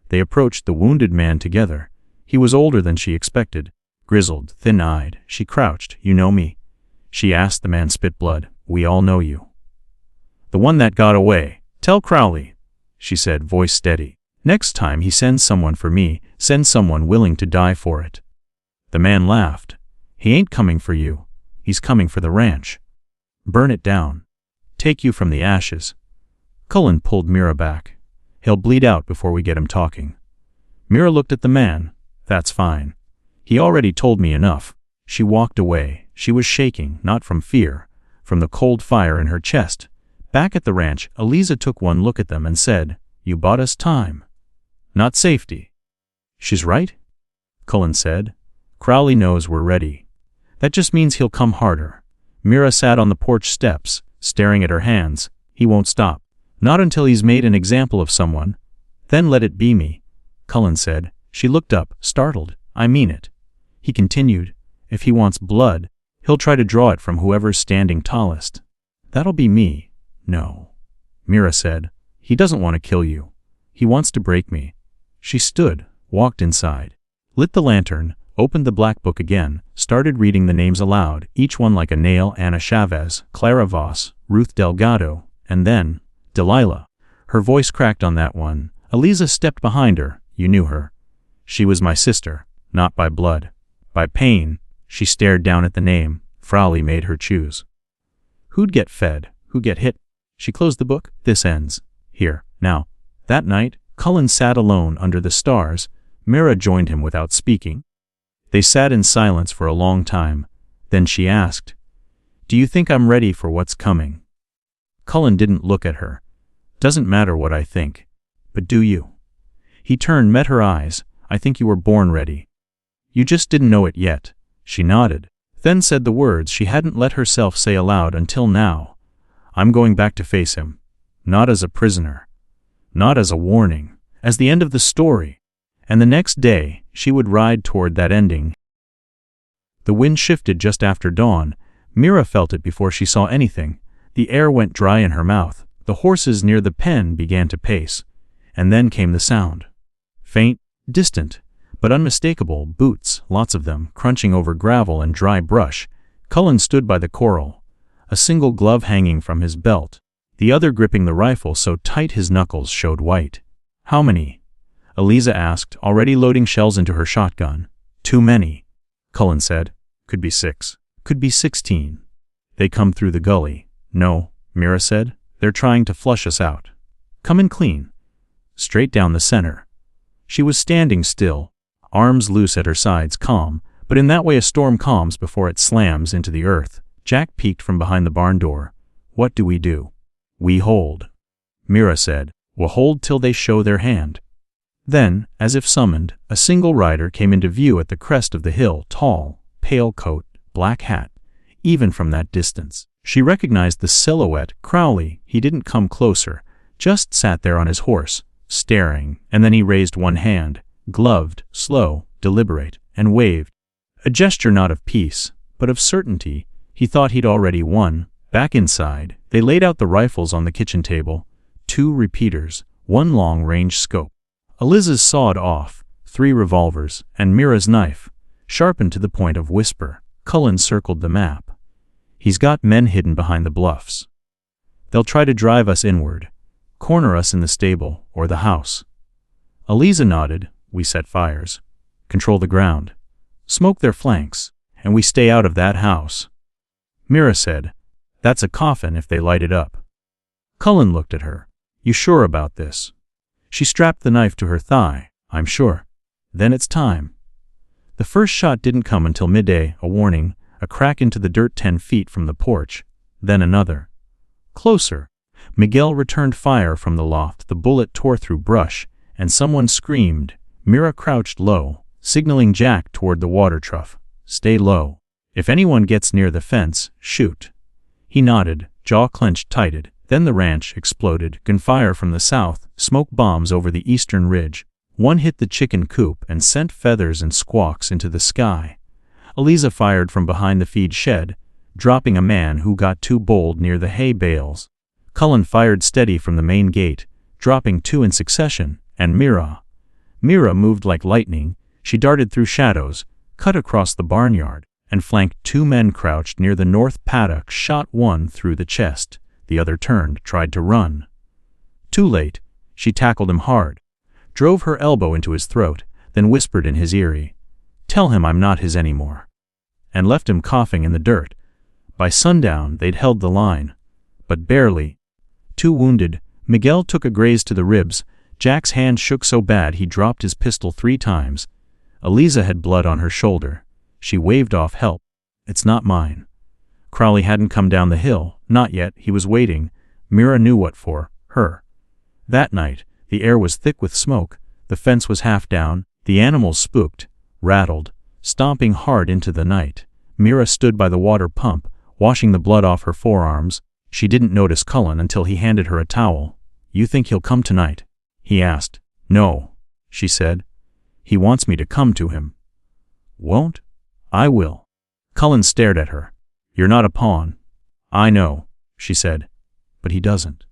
They approached the wounded man together. He was older than she expected, grizzled, thin-eyed. She crouched. "You know me?" she asked. The man spit blood. "We all know you." "The one that got away. Tell Crowley," she said, voice steady. "Next time he sends someone for me, send someone willing to die for it." The man laughed. "He ain't coming for you. He's coming for the ranch. Burn it down. Take you from the ashes." Cullen pulled Mira back. "He'll bleed out before we get him talking." Mira looked at the man. "That's fine. He already told me enough." She walked away. She was shaking, not from fear, from the cold fire in her chest. Back at the ranch, Eliza took one look at them and said, "You bought us time, not safety." "She's right," Cullen said. "Crowley knows we're ready. That just means he'll come harder." Mira sat on the porch steps, staring at her hands. "He won't stop. Not until he's made an example of someone. Then let it be me," Cullen said. She looked up, startled. I mean it. He continued. If he wants blood, he'll try to draw it from whoever's standing tallest. That'll be me. No. Mira said. He doesn't want to kill you. He wants to break me. She stood, walked inside, lit the lantern, opened the black book again, started reading the names aloud, each one like a nail. Ana Chavez, Clara Voss, Ruth Delgado, and then, Delilah. Her voice cracked on that one. Eliza stepped behind her. You knew her. She was my sister, not by blood. By pain. She stared down at the name. Frowley made her choose. Who'd get fed? Who'd get hit? She closed the book. This ends. Here, now. That night, Cullen sat alone under the stars. Mira joined him without speaking. They sat in silence for a long time. Then she asked, Do you think I'm ready for what's coming? Cullen didn't look at her. Doesn't matter what I think. But do you? He turned, met her eyes. I think you were born ready. You just didn't know it yet. She nodded, then said the words she hadn't let herself say aloud until now. I'm going back to face him. Not as a prisoner. Not as a warning. As the end of the story. And the next day, she would ride toward that ending. The wind shifted just after dawn. Mira felt it before she saw anything. The air went dry in her mouth. The horses near the pen began to pace. And then came the sound. Faint, distant, but unmistakable. Boots, lots of them, crunching over gravel and dry brush. Cullen stood by the corral, a single glove hanging from his belt, the other gripping the rifle so tight his knuckles showed white. How many? Eliza asked, already loading shells into her shotgun. Too many, Cullen said. Could be 6. Could be 16. They come through the gully. No, Mira said. They're trying to flush us out. Come in clean. Straight down the center. She was standing still, arms loose at her sides, calm, but in that way a storm calms before it slams into the earth. Jack peeked from behind the barn door. What do? We hold. Mira said. We'll hold till they show their hand. Then, as if summoned, a single rider came into view at the crest of the hill, tall, pale coat, black hat. Even from that distance, she recognized the silhouette. Crowley. He didn't come closer, just sat there on his horse, staring, and then he raised one hand, gloved, slow, deliberate, and waved. A gesture not of peace, but of certainty. He thought he'd already won. Back inside, they laid out the rifles on the kitchen table. 2 repeaters, 1 long-range scope. Eliza's sawed off, 3 revolvers, and Mira's knife, sharpened to the point of whisper. Cullen circled the map. He's got men hidden behind the bluffs. They'll try to drive us inward, corner us in the stable or the house. Eliza nodded. We set fires, control the ground, smoke their flanks, and we stay out of that house. Mira said, That's a coffin if they light it up. Cullen looked at her. You sure about this? She strapped the knife to her thigh. I'm sure. Then it's time. The first shot didn't come until midday, a warning, a crack into the dirt 10 feet from the porch, then another. Closer. Miguel returned fire from the loft. The bullet tore through brush, and someone screamed. Mira crouched low, signaling Jack toward the water trough. Stay low. If anyone gets near the fence, shoot. He nodded, jaw clenched tighted. Then the ranch exploded. Gunfire from the south, smoke bombs over the eastern ridge. One hit the chicken coop and sent feathers and squawks into the sky. Eliza fired from behind the feed shed, dropping a man who got too bold near the hay bales. Cullen fired steady from the main gate, dropping 2 in succession, and Mira moved like lightning. She darted through shadows, cut across the barnyard, and flanked 2 men crouched near the north paddock. Shot one through the chest. The other turned, tried to run. Too late. She tackled him hard, drove her elbow into his throat, then whispered in his ear, Tell him I'm not his anymore, and left him coughing in the dirt. By sundown they'd held the line, but barely. 2 wounded. Miguel took a graze to the ribs. Jack's hand shook so bad he dropped his pistol 3 times. Eliza had blood on her shoulder. She waved off help. It's not mine. Crowley hadn't come down the hill, not yet. He was waiting. Mira knew what for. Her. That night, the air was thick with smoke. The fence was half down. The animals spooked, rattled, stomping hard into the night. Mira stood by the water pump, washing the blood off her forearms. She didn't notice Cullen until he handed her a towel. You think he'll come tonight? He asked. No, she said. He wants me to come to him. Won't? I will. Cullen stared at her. You're not a pawn. I know, she said. But he doesn't.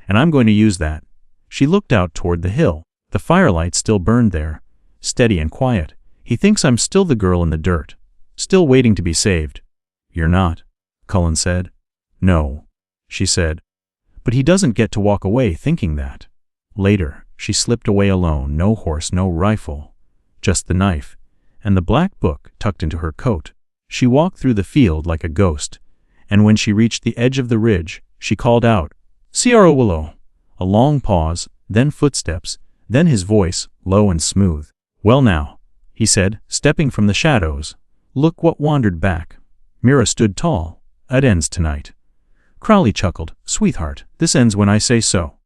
And I'm going to use that. She looked out toward the hill. The firelight still burned there, steady and quiet. He thinks I'm still the girl in the dirt, still waiting to be saved. You're not, Cullen said. No, she said. But he doesn't get to walk away thinking that. Later, she slipped away alone, no horse, no rifle, just the knife, and the black book tucked into her coat. She walked through the field like a ghost, and when she reached the edge of the ridge, she called out, "Sierra Willow." A long pause, then footsteps, then his voice, low and smooth. Well now, he said, stepping from the shadows. Look what wandered back. Mira stood tall. It ends tonight. Crowley chuckled. Sweetheart, this ends when I say so.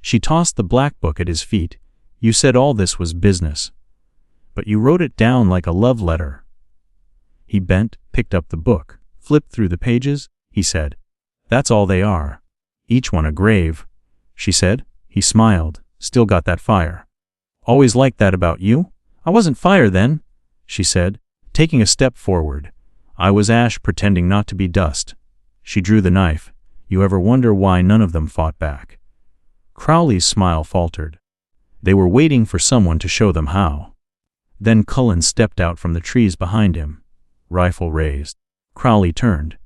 She tossed the black book at his feet. You said all this was business. But you wrote it down like a love letter. He bent, picked up the book, flipped through the pages. He said, That's all they are. Each one a grave. She said. He smiled. Still got that fire. Always liked that about you? I wasn't fire then, she said, taking a step forward. I was ash pretending not to be dust. She drew the knife. You ever wonder why none of them fought back? Crowley's smile faltered. They were waiting for someone to show them how. Then Cullen stepped out from the trees behind him, rifle raised. Crowley turned,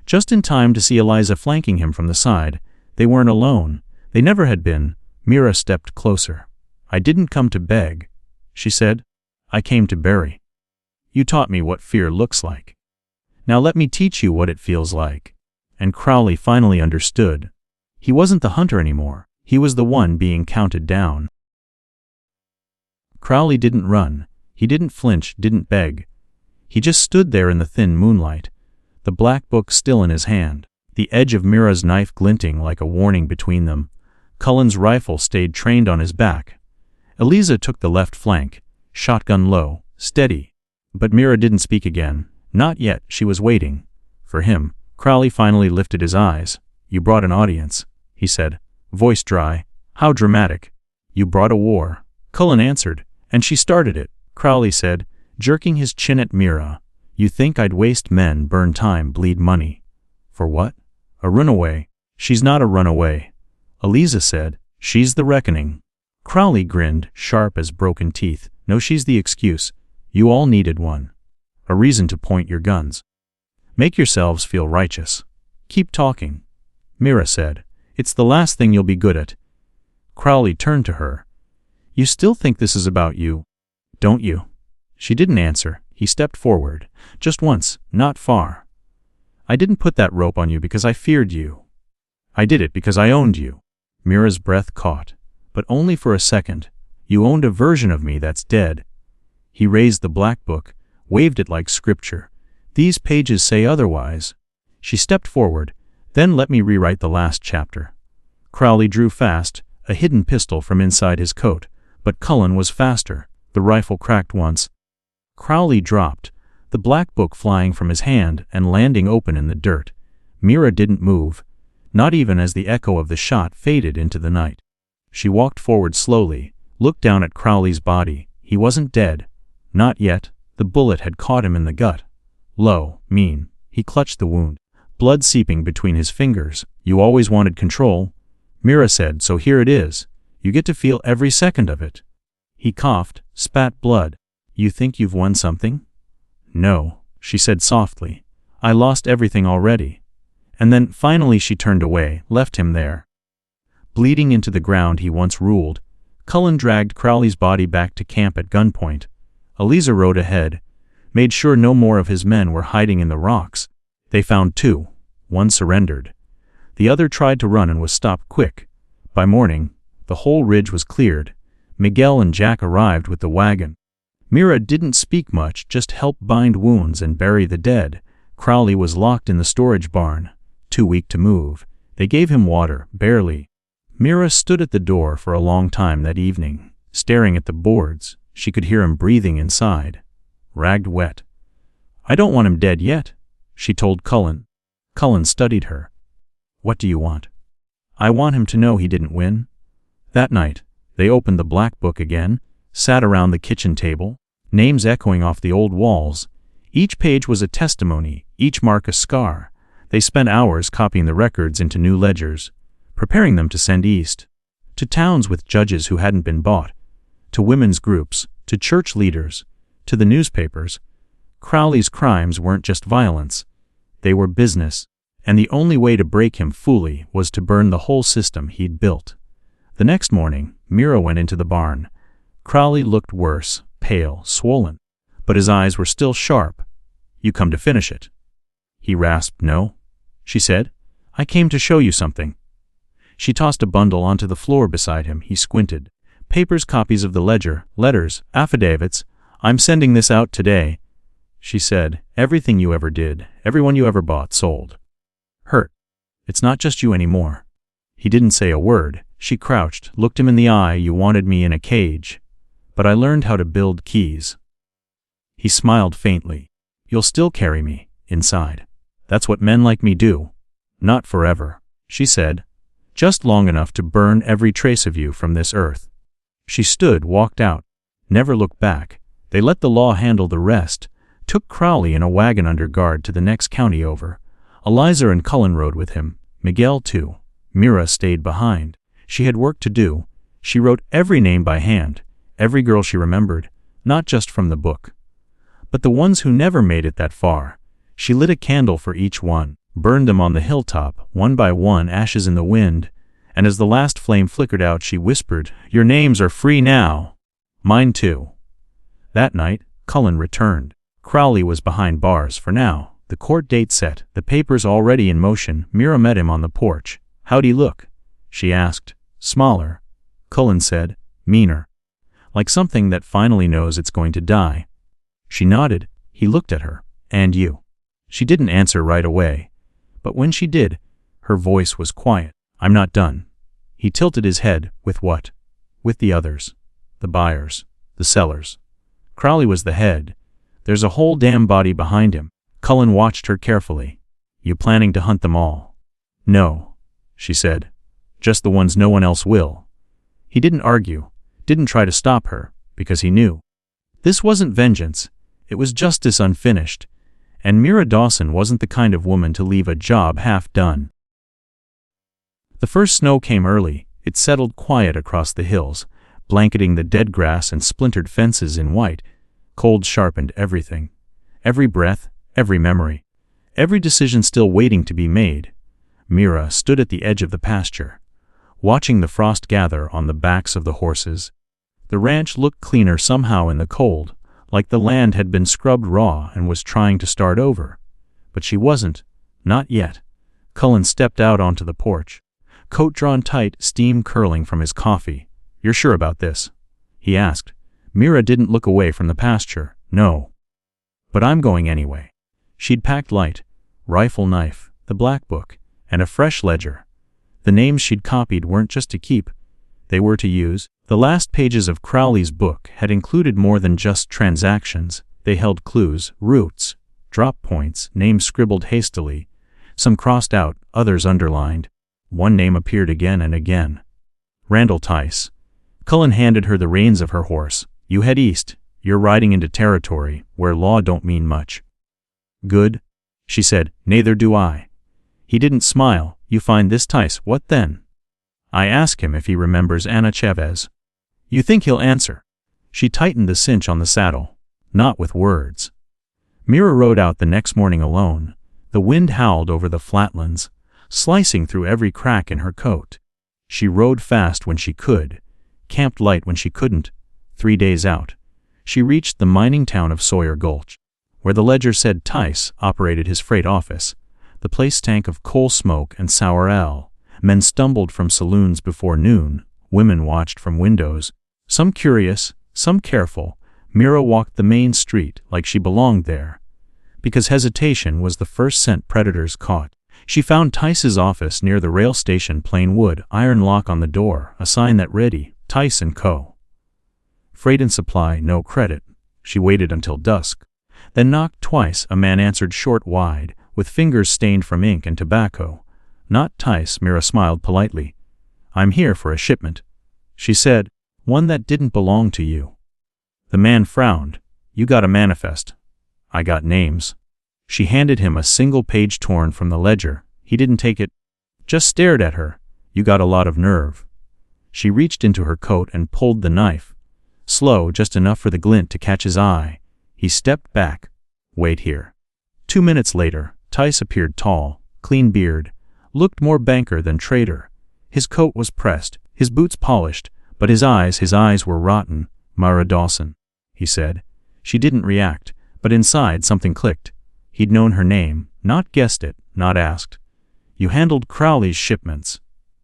just in time to see Eliza flanking him from the side. They weren't alone. They never had been. Mira stepped closer. I didn't come to beg, she said. I came to bury. You taught me what fear looks like. Now let me teach you what it feels like. And Crowley finally understood. He wasn't the hunter anymore. He was the one being counted down. Crowley didn't run. He didn't flinch, didn't beg. He just stood there in the thin moonlight, the black book still in his hand, the edge of Mira's knife glinting like a warning between them. Cullen's rifle stayed trained on his back. Eliza took the left flank, shotgun low, steady. But Mira didn't speak again. Not yet. She was waiting. For him. Crowley finally lifted his eyes. You brought an audience, he said, voice dry. How dramatic. You brought a war. Cullen answered. And she started it, Crowley said, jerking his chin at Mira. You think I'd waste men, burn time, bleed money. For what? A runaway. She's not a runaway, Eliza said. She's the reckoning. Crowley grinned, sharp as broken teeth. No, she's the excuse. You all needed one. A reason to point your guns. Make yourselves feel righteous. Keep talking, Mira said. It's the last thing you'll be good at. Crowley turned to her. You still think this is about you, don't you? She didn't answer. He stepped forward. Just once, not far. I didn't put that rope on you because I feared you. I did it because I owned you. Mira's breath caught. But only for a second. You owned a version of me that's dead. He raised the black book, waved it like scripture. These pages say otherwise. She stepped forward. Then let me rewrite the last chapter. Crowley drew fast, a hidden pistol from inside his coat. But Cullen was faster. The rifle cracked once. Crowley dropped, the black book flying from his hand and landing open in the dirt. Mira didn't move, not even as the echo of the shot faded into the night. She walked forward slowly, looked down at Crowley's body. He wasn't dead. Not yet. The bullet had caught him in the gut. Low, mean. He clutched the wound, blood seeping between his fingers. You always wanted control, Mira said, so here it is. You get to feel every second of it. He coughed, spat blood. You think you've won something? No, she said softly. I lost everything already. And then finally she turned away, left him there, bleeding into the ground he once ruled. Cullen dragged Crowley's body back to camp at gunpoint. Eliza rode ahead, made sure no more of his men were hiding in the rocks. They found two. One surrendered. The other tried to run and was stopped quick. By morning, the whole ridge was cleared. Miguel and Jack arrived with the wagon. Mira didn't speak much, just help bind wounds and bury the dead. Crowley was locked in the storage barn, too weak to move. They gave him water, barely. Mira stood at the door for a long time that evening, staring at the boards. She could hear him breathing inside, ragged wet. I don't want him dead yet, she told Cullen. Cullen studied her. What do you want? I want him to know he didn't win. That night, they opened the black book again. sat around the kitchen table, names echoing off the old walls. Each page was a testimony, each mark a scar. They spent hours copying the records into new ledgers, preparing them to send east. To towns with judges who hadn't been bought, to women's groups, to church leaders, to the newspapers. Crowley's crimes weren't just violence. They were business, and the only way to break him fully was to burn the whole system he'd built. The next morning, Mira went into the barn. Crowley looked worse, pale, swollen, but his eyes were still sharp. "You come to finish it." He rasped. "No," she said. "I came to show you something." She tossed a bundle onto the floor beside him. He squinted. "Papers, copies of the ledger, letters, affidavits. I'm sending this out today," she said. "Everything you ever did, everyone you ever bought, sold. Hurt. It's not just you anymore." He didn't say a word. She crouched, looked him in the eye. "You wanted me in a cage, but I learned how to build keys." He smiled faintly. "You'll still carry me, inside. That's what men like me do." "Not forever," she said. "Just long enough to burn every trace of you from this earth." She stood, walked out, never looked back. They let the law handle the rest, took Crowley in a wagon under guard to the next county over. Eliza and Cullen rode with him, Miguel too. Mira stayed behind. She had work to do. She wrote every name by hand, every girl she remembered, not just from the book, but the ones who never made it that far. She lit a candle for each one, burned them on the hilltop, one by one, ashes in the wind, and as the last flame flickered out, she whispered, "Your names are free now. Mine too." That night, Cullen returned. Crowley was behind bars for now, the court date set, the papers already in motion. Mira met him on the porch. "How'd he look?" she asked. "Smaller," Cullen said. "Meaner. Like something that finally knows it's going to die." She nodded. He looked at her. "And you?" She didn't answer right away, but when she did, her voice was quiet. "I'm not done." He tilted his head. "With what?" "With the others. The buyers. The sellers." Crowley was the head. "There's a whole damn body behind him." Cullen watched her carefully. "You planning to hunt them all?" "No," she said. "Just the ones no one else will." He didn't argue, didn't try to stop her, because he knew. This wasn't vengeance. It was justice unfinished. And Mira Dawson wasn't the kind of woman to leave a job half done. The first snow came early. It settled quiet across the hills, blanketing the dead grass and splintered fences in white. Cold sharpened everything. Every breath, every memory, every decision still waiting to be made. Mira stood at the edge of the pasture, watching the frost gather on the backs of the horses. The ranch looked cleaner somehow in the cold, like the land had been scrubbed raw and was trying to start over. But she wasn't. Not yet. Cullen stepped out onto the porch, coat drawn tight, steam curling from his coffee. "You're sure about this?" he asked. Mira didn't look away from the pasture. "No. But I'm going anyway." She'd packed light, rifle, knife, the black book, and a fresh ledger. The names she'd copied weren't just to keep, they were to use. The last pages of Crowley's book had included more than just transactions. They held clues, routes, drop points, names scribbled hastily, some crossed out, others underlined. One name appeared again and again. Randall Tice. Cullen handed her the reins of her horse. "You head east. You're riding into territory where law don't mean much." "Good," she said. "Neither do I." He didn't smile. "You find this Tice, what then?" "I ask him if he remembers Ana Chavez." "You think he'll answer?" She tightened the cinch on the saddle. "Not with words." Mira rode out the next morning alone. The wind howled over the flatlands, slicing through every crack in her coat. She rode fast when she could, camped light when she couldn't. 3 days out, she reached the mining town of Sawyer Gulch, where the ledger said Tice operated his freight office. The place stank of coal smoke and sour ale. Men stumbled from saloons before noon. Women watched from windows, some curious, some careful. Mira walked the main street like she belonged there, because hesitation was the first scent predators caught. She found Tice's office near the rail station, plain wood, iron lock on the door, a sign that read, Tice & Co. Freight and supply, no credit. She waited until dusk, then knocked twice. A man answered short, wide, with fingers stained from ink and tobacco. "Not Tice," Mira smiled politely. "I'm here for a shipment," she said. "One that didn't belong to you." The man frowned. You got a manifest. I got names. She handed him a single page torn from the ledger. He didn't take it. Just stared at her. You got a lot of nerve. She reached into her coat and pulled the knife. Slow, just enough for the glint to catch his eye. He stepped back. Wait here. 2 minutes later, Tice appeared tall, clean beard, looked more banker than trader. His coat was pressed, his boots polished, but his eyes were rotten. Myra Dawson, he said. She didn't react, but inside something clicked. He'd known her name, not guessed it, not asked. You handled Crowley's shipments,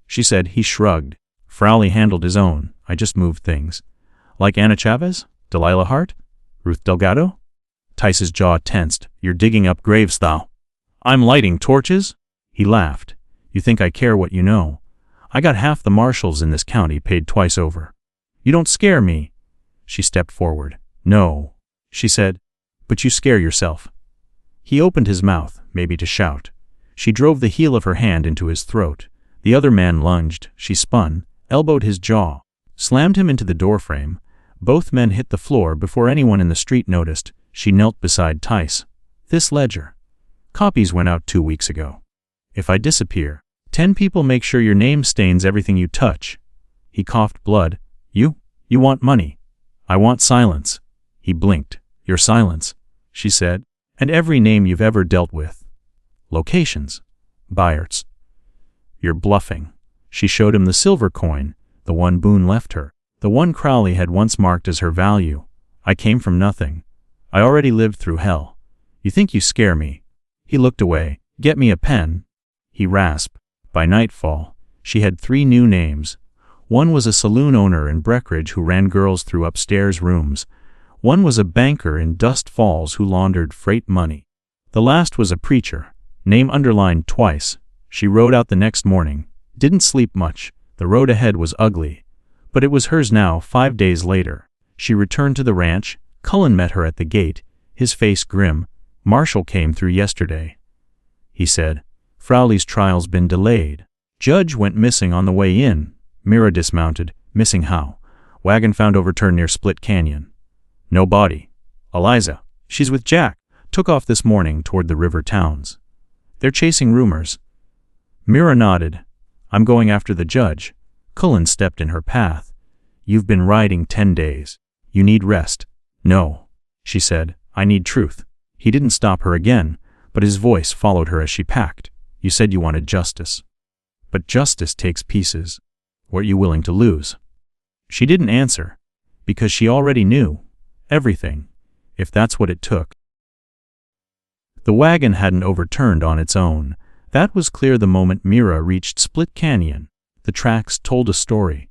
she said. He shrugged. Crowley handled his own. I just moved things. Like Anna Chavez? Delilah Hart? Ruth Delgado? Tice's jaw tensed. You're digging up graves, thou. I'm lighting torches? He laughed. You think I care what you know? I got half the marshals in this county paid twice over. You don't scare me. She stepped forward. No, she said, but you scare yourself. He opened his mouth, maybe to shout. She drove the heel of her hand into his throat. The other man lunged. She spun, elbowed his jaw, slammed him into the doorframe. Both men hit the floor before anyone in the street noticed. She knelt beside Tice. This ledger. Copies went out 2 weeks ago. If I disappear, 10 people make sure your name stains everything you touch. He coughed blood. You want money. I want silence. He blinked. Your silence, she said, and every name you've ever dealt with. Locations. Byards. You're bluffing. She showed him the silver coin, the one Boone left her, the one Crowley had once marked as her value. I came from nothing. I already lived through hell. You think you scare me. He looked away. Get me a pen. He rasped. By nightfall, she had 3 new names. One was a saloon owner in Breckenridge who ran girls through upstairs rooms. One was a banker in Dust Falls who laundered freight money. The last was a preacher, name underlined twice. She rode out the next morning. Didn't sleep much. The road ahead was ugly. But it was hers now. 5 days later, she returned to the ranch. Cullen met her at the gate, his face grim. Marshall came through yesterday, he said. Crowley's trial's been delayed. Judge went missing on the way in. Mira dismounted. Missing how? Wagon found overturned near Split Canyon. No body. Eliza. She's with Jack. Took off this morning toward the river towns. They're chasing rumors. Mira nodded. I'm going after the judge. Cullen stepped in her path. You've been riding 10 days. You need rest. No, she said. I need truth. He didn't stop her again, but his voice followed her as she packed. You said you wanted justice. But justice takes pieces. What are you willing to lose? She didn't answer, because she already knew. Everything, if that's what it took. The wagon hadn't overturned on its own. That was clear the moment Mira reached Split Canyon. The tracks told a story.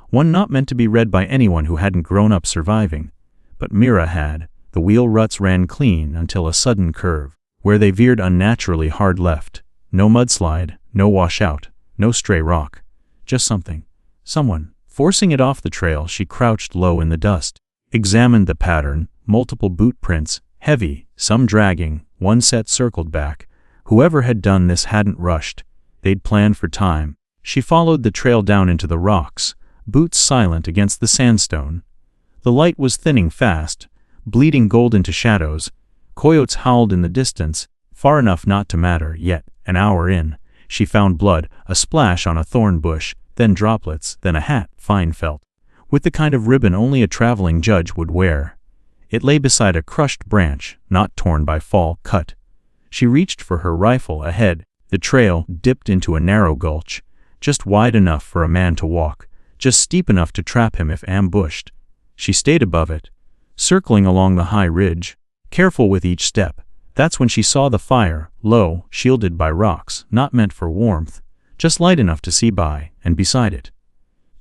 One not meant to be read by anyone who hadn't grown up surviving. But Mira had. The wheel ruts ran clean until a sudden curve, where they veered unnaturally hard left. No mudslide, no washout, no stray rock. Just something. Someone. Forcing it off the trail, she crouched low in the dust. Examined the pattern. Multiple boot prints. Heavy, some dragging, one set circled back. Whoever had done this hadn't rushed. They'd planned for time. She followed the trail down into the rocks, boots silent against the sandstone. The light was thinning fast, bleeding gold into shadows. Coyotes howled in the distance, far enough not to matter, yet, an hour in, she found blood, a splash on a thorn bush, then droplets, then a hat, fine felt, with the kind of ribbon only a traveling judge would wear. It lay beside a crushed branch, not torn by fall, cut. She reached for her rifle ahead. The trail dipped into a narrow gulch, just wide enough for a man to walk, just steep enough to trap him if ambushed. She stayed above it, circling along the high ridge, careful with each step. That's when she saw the fire, low, shielded by rocks, not meant for warmth, just light enough to see by, and beside it,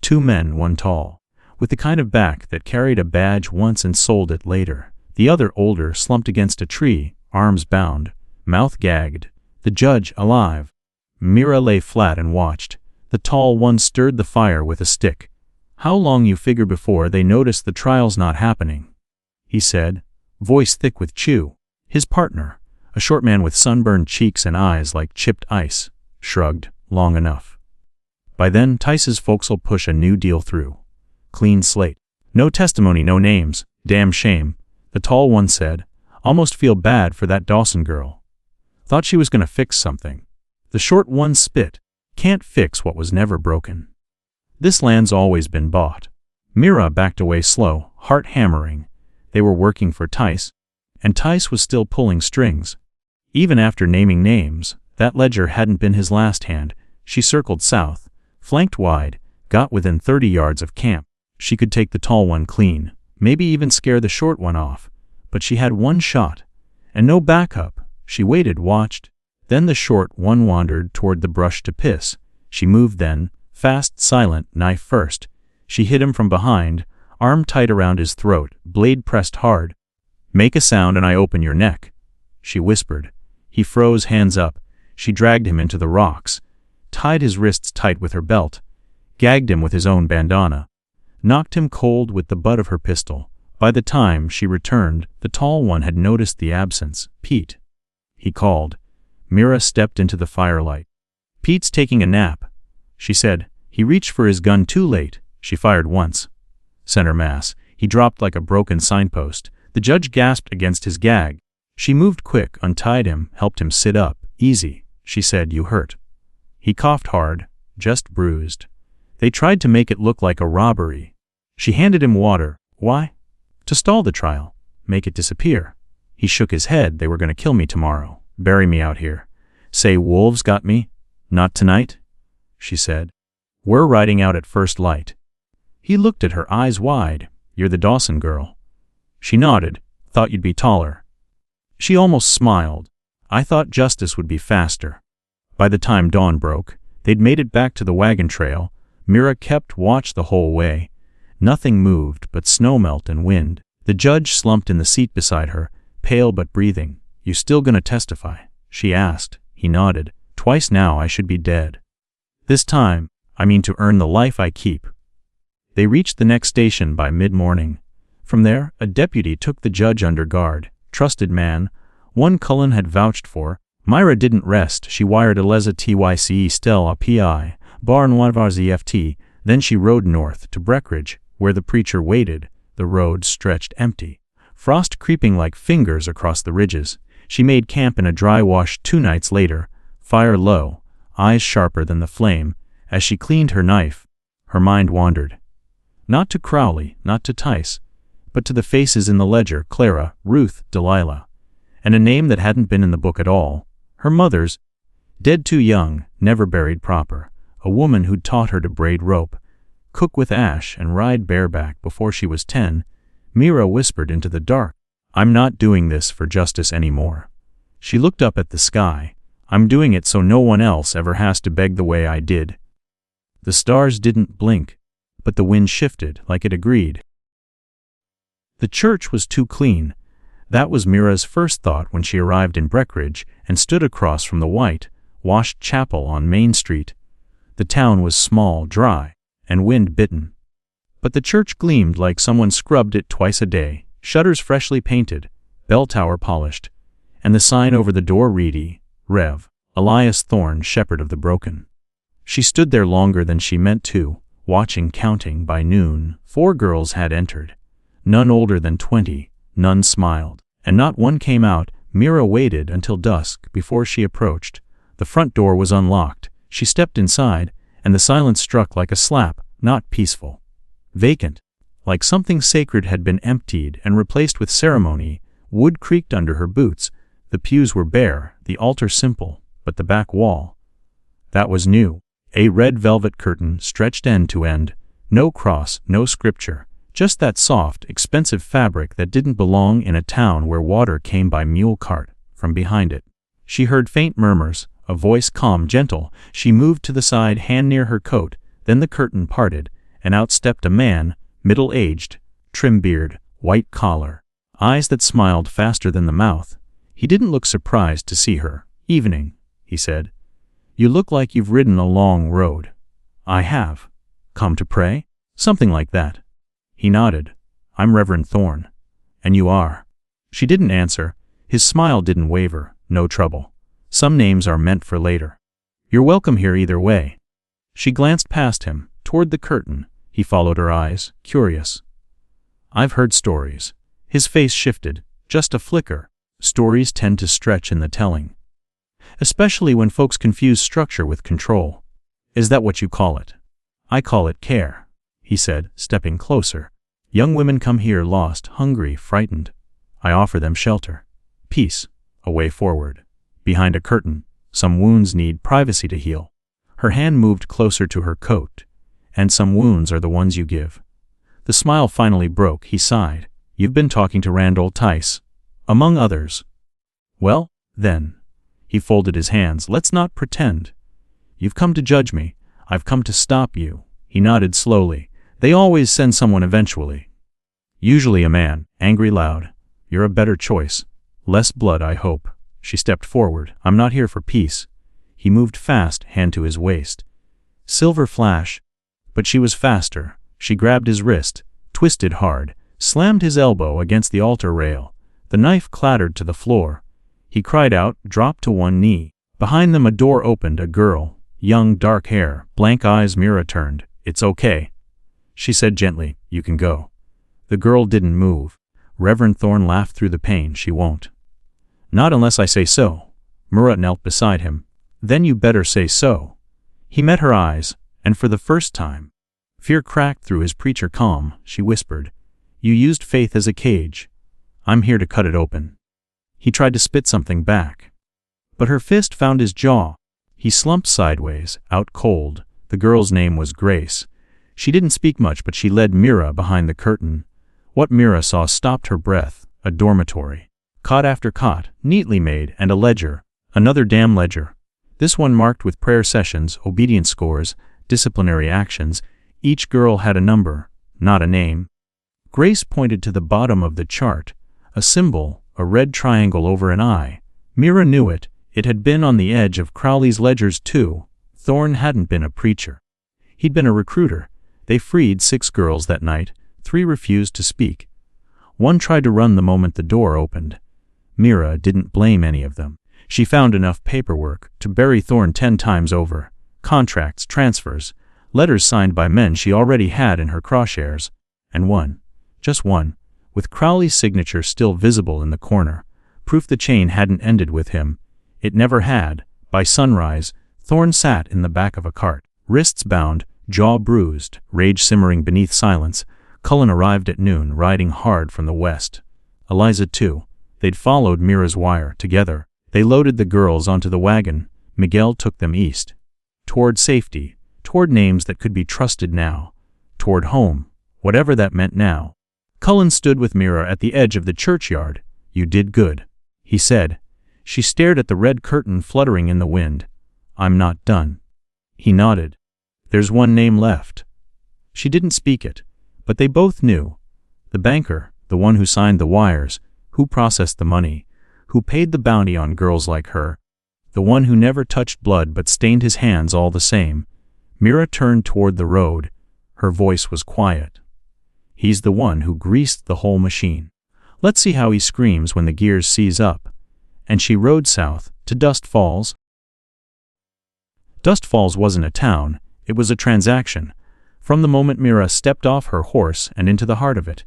2 men, one tall, with the kind of back that carried a badge once and sold it later. The other older, slumped against a tree, arms bound, mouth gagged. The judge alive. Mira lay flat and watched. The tall one stirred the fire with a stick. How long you figure before they notice the trial's not happening? He said, voice thick with chew. His partner, a short man with sunburned cheeks and eyes like chipped ice, shrugged. Long enough. By then, Tice's folks'll push a new deal through. Clean slate. No testimony, no names, Damn shame, the tall one said. Almost feel bad for that Dawson girl. Thought she was gonna fix something. The short one spit. Can't fix what was never broken. This land's always been bought. Mira backed away slow, heart hammering. They were working for Tice, and Tice was still pulling strings. Even after naming names, that ledger hadn't been his last hand. She circled south, flanked wide, got within 30 yards of camp. She could take the tall one clean, maybe even scare the short one off. But she had one shot, and no backup. She waited, watched. Then the short one wandered toward the brush to piss. She moved then, fast, silent, knife first. She hit him from behind, arm tight around his throat, blade pressed hard. Make a sound and I open your neck, she whispered. He froze, hands up. She dragged him into the rocks, tied his wrists tight with her belt, gagged him with his own bandana, knocked him cold with the butt of her pistol. By the time she returned, the tall one had noticed the absence. Pete, he called. Mira stepped into the firelight. Pete's taking a nap, she said. He reached for his gun too late. She fired once. Center mass. He dropped like a broken signpost. The judge gasped against his gag. She moved quick, untied him, helped him sit up. Easy, she said. You hurt. He coughed hard. Just bruised. They tried to make it look like a robbery. She handed him water. Why? To stall the trial. Make it disappear. He shook his head. They were going to kill me tomorrow. Bury me out here. Say wolves got me? Not tonight, she said. We're riding out at first light. He looked at her, eyes wide. You're the Dawson girl. She nodded. Thought you'd be taller. She almost smiled. I thought justice would be faster. By the time dawn broke, they'd made it back to the wagon trail. Mira kept watch the whole way. Nothing moved but snowmelt and wind. The judge slumped in the seat beside her, pale but breathing. You still gonna testify? She asked. He nodded. Twice now I should be dead. This time, I mean to earn the life I keep. They reached the next station by mid-morning. From there, a deputy took the judge under guard. Trusted man, one Cullen had vouched for. Myra didn't rest. She wired Eliza Tyce Stel a P.I. Bar Noirvars EFT. Then she rode north to Breckenridge, where the preacher waited. The road stretched empty, frost creeping like fingers across the ridges. She made camp in a dry wash 2 nights later, fire low, eyes sharper than the flame. As she cleaned her knife, her mind wandered. Not to Crowley, not to Tice, but to the faces in the ledger: Clara, Ruth, Delilah. And a name that hadn't been in the book at all. Her mother's. Dead too young, never buried proper. A woman who'd taught her to braid rope, cook with ash, and ride bareback before she was 10. Mira whispered into the dark. I'm not doing this for justice anymore. She looked up at the sky. I'm doing it so no one else ever has to beg the way I did. The stars didn't blink, but the wind shifted like it agreed. The church was too clean. That was Mira's first thought when she arrived in Breckenridge and stood across from the white-washed chapel on Main Street. The town was small, dry, and wind-bitten. But the church gleamed like someone scrubbed it twice a day. Shutters freshly painted, bell tower polished, and the sign over the door read Rev. Elias Thorne, Shepherd of the Broken. She stood there longer than she meant to, watching, counting. By noon, 4 girls had entered. None older than 20, none smiled, and not one came out. Mira waited until dusk before she approached. The front door was unlocked. She stepped inside, and the silence struck like a slap, not peaceful. Vacant. Like something sacred had been emptied and replaced with ceremony. Wood creaked under her boots. The pews were bare, the altar simple, but the back wall. That was new. A red velvet curtain stretched end to end. No cross, no scripture. Just that soft, expensive fabric that didn't belong in a town where water came by mule cart. From behind it, she heard faint murmurs, a voice calm, gentle. She moved to the side, hand near her coat. Then the curtain parted, and out stepped a man, middle-aged, trim beard, white collar, eyes that smiled faster than the mouth. He didn't look surprised to see her. Evening, he said. You look like you've ridden a long road. I have. Come to pray? Something like that. He nodded. I'm Reverend Thorne. And you are? She didn't answer. His smile didn't waver. No trouble. Some names are meant for later. You're welcome here either way. She glanced past him, toward the curtain. He followed her eyes, curious. I've heard stories, His face shifted, just a flicker. Stories tend to stretch in the telling. Especially when folks confuse structure with control. Is that what you call it? I call it care, he said, stepping closer. Young women come here lost, hungry, frightened. I offer them shelter. Peace. A way forward. Behind a curtain, some wounds need privacy to heal. Her hand moved closer to her coat. And some wounds are the ones you give. The smile finally broke. He sighed. You've been talking to Randall Tice. Among others. Well, then. He folded his hands. Let's not pretend. You've come to judge me. I've come to stop you. He nodded slowly. They always send someone eventually. Usually a man, angry loud. You're a better choice. Less blood, I hope. She stepped forward. I'm not here for peace. He moved fast, hand to his waist. Silver flash. But she was faster. She grabbed his wrist, twisted hard, slammed his elbow against the altar rail. The knife clattered to the floor. He cried out, dropped to one knee. Behind them a door opened. A girl, young, dark hair, blank eyes. Mira turned. It's okay, she said gently. You can go. The girl didn't move. Reverend Thorne laughed through the pain. She won't. Not unless I say so. Mira knelt beside him. Then you better say so. He met her eyes, and for the first time, fear cracked through his preacher calm. She whispered, you used faith as a cage. I'm here to cut it open. He tried to spit something back. But her fist found his jaw. He slumped sideways, out cold. The girl's name was Grace. She didn't speak much, but she led Mira behind the curtain. What Mira saw stopped her breath. A dormitory. Cot after cot, neatly made, and a ledger. Another damn ledger. This one marked with prayer sessions, obedience scores, disciplinary actions. Each girl had a number, not a name. Grace pointed to the bottom of the chart. A symbol, a red triangle over an eye. Mira knew it. It had been on the edge of Crowley's ledgers too. Thorne hadn't been a preacher. He'd been a recruiter. They freed 6 girls that night. 3 refused to speak. 1 tried to run the moment the door opened. Mira didn't blame any of them. She found enough paperwork to bury Thorne 10 times over. Contracts, transfers, letters signed by men she already had in her crosshairs. And one, just one, with Crowley's signature still visible in the corner. Proof the chain hadn't ended with him. It never had. By sunrise, Thorne sat in the back of a cart, wrists bound, jaw bruised, rage simmering beneath silence. Cullen arrived at noon, riding hard from the west. Eliza too. They'd followed Mira's wire, together. They loaded the girls onto the wagon. Miguel took them east. Toward safety, toward names that could be trusted now, toward home, whatever that meant now. Cullen stood with Mira at the edge of the churchyard. You did good, he said. She stared at the red curtain fluttering in the wind. I'm not done. He nodded. There's one name left. She didn't speak it, but they both knew. The banker, the one who signed the wires, who processed the money, who paid the bounty on girls like her, the one who never touched blood but stained his hands all the same. Mira turned toward the road. Her voice was quiet. He's the one who greased the whole machine. Let's see how he screams when the gears seize up. And she rode south, to Dust Falls. Dust Falls wasn't a town, it was a transaction. From the moment Mira stepped off her horse and into the heart of it,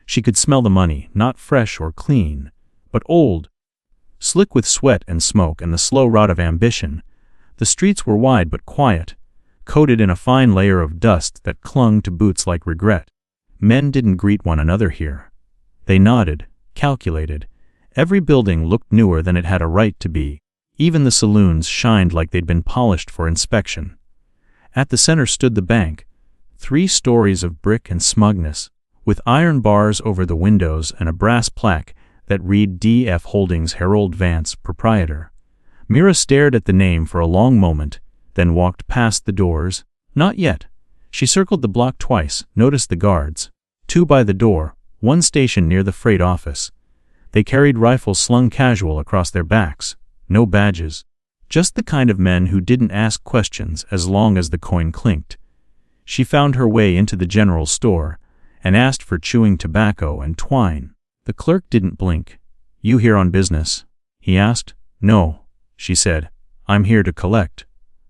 she could smell the money, not fresh or clean, but old, slick with sweat and smoke and the slow rot of ambition. The streets were wide but quiet, coated in a fine layer of dust that clung to boots like regret. Men didn't greet one another here. They nodded, calculated. Every building looked newer than it had a right to be. Even the saloons shined like they'd been polished for inspection. At the center stood the bank, 3 stories of brick and smugness, with iron bars over the windows and a brass plaque that read D.F. Holdings Harold Vance, proprietor. Mira stared at the name for a long moment, then walked past the doors. Not yet. She circled the block twice, noticed the guards. 2 by the door, 1 stationed near the freight office. They carried rifles slung casual across their backs. No badges. Just the kind of men who didn't ask questions as long as the coin clinked. She found her way into the general store and asked for chewing tobacco and twine. The clerk didn't blink. You here on business? He asked. No, she said. I'm here to collect.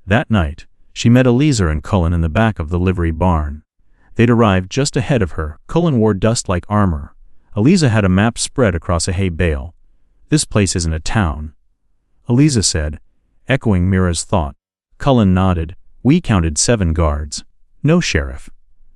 That night, she met Eliza and Cullen in the back of the livery barn. They'd arrived just ahead of her. Cullen wore dust-like armor, Eliza had a map spread across a hay bale. "This place isn't a town," Eliza said, echoing Mira's thought. Cullen nodded. "We counted 7 guards. No sheriff.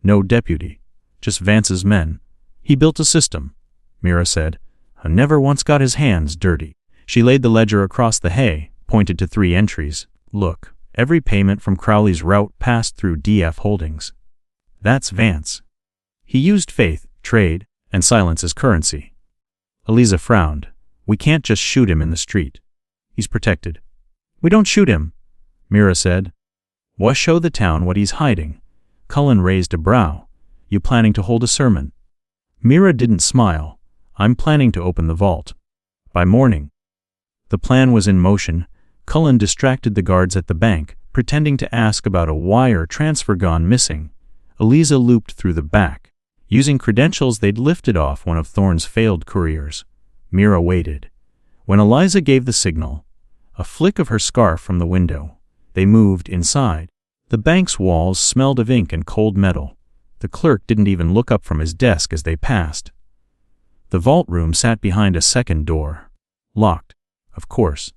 No deputy. Just Vance's men. He built a system," Mira said. "Never once got his hands dirty." She laid the ledger across the hay, pointed to 3 entries. "Look, every payment from Crowley's route passed through DF Holdings. That's Vance. He used faith, trade, and silence as currency." Eliza frowned. "We can't just shoot him in the street. He's protected." "We don't shoot him," Mira said. "Why show the town what he's hiding?" Cullen raised a brow. "You planning to hold a sermon?" Mira didn't smile. "I'm planning to open the vault. By morning." The plan was in motion. Cullen distracted the guards at the bank, pretending to ask about a wire transfer gone missing. Eliza looped through the back, using credentials they'd lifted off one of Thorne's failed couriers. Mira waited. When Eliza gave the signal, a flick of her scarf from the window, they moved inside. The bank's walls smelled of ink and cold metal. The clerk didn't even look up from his desk as they passed. The vault room sat behind a second door. Locked, of course.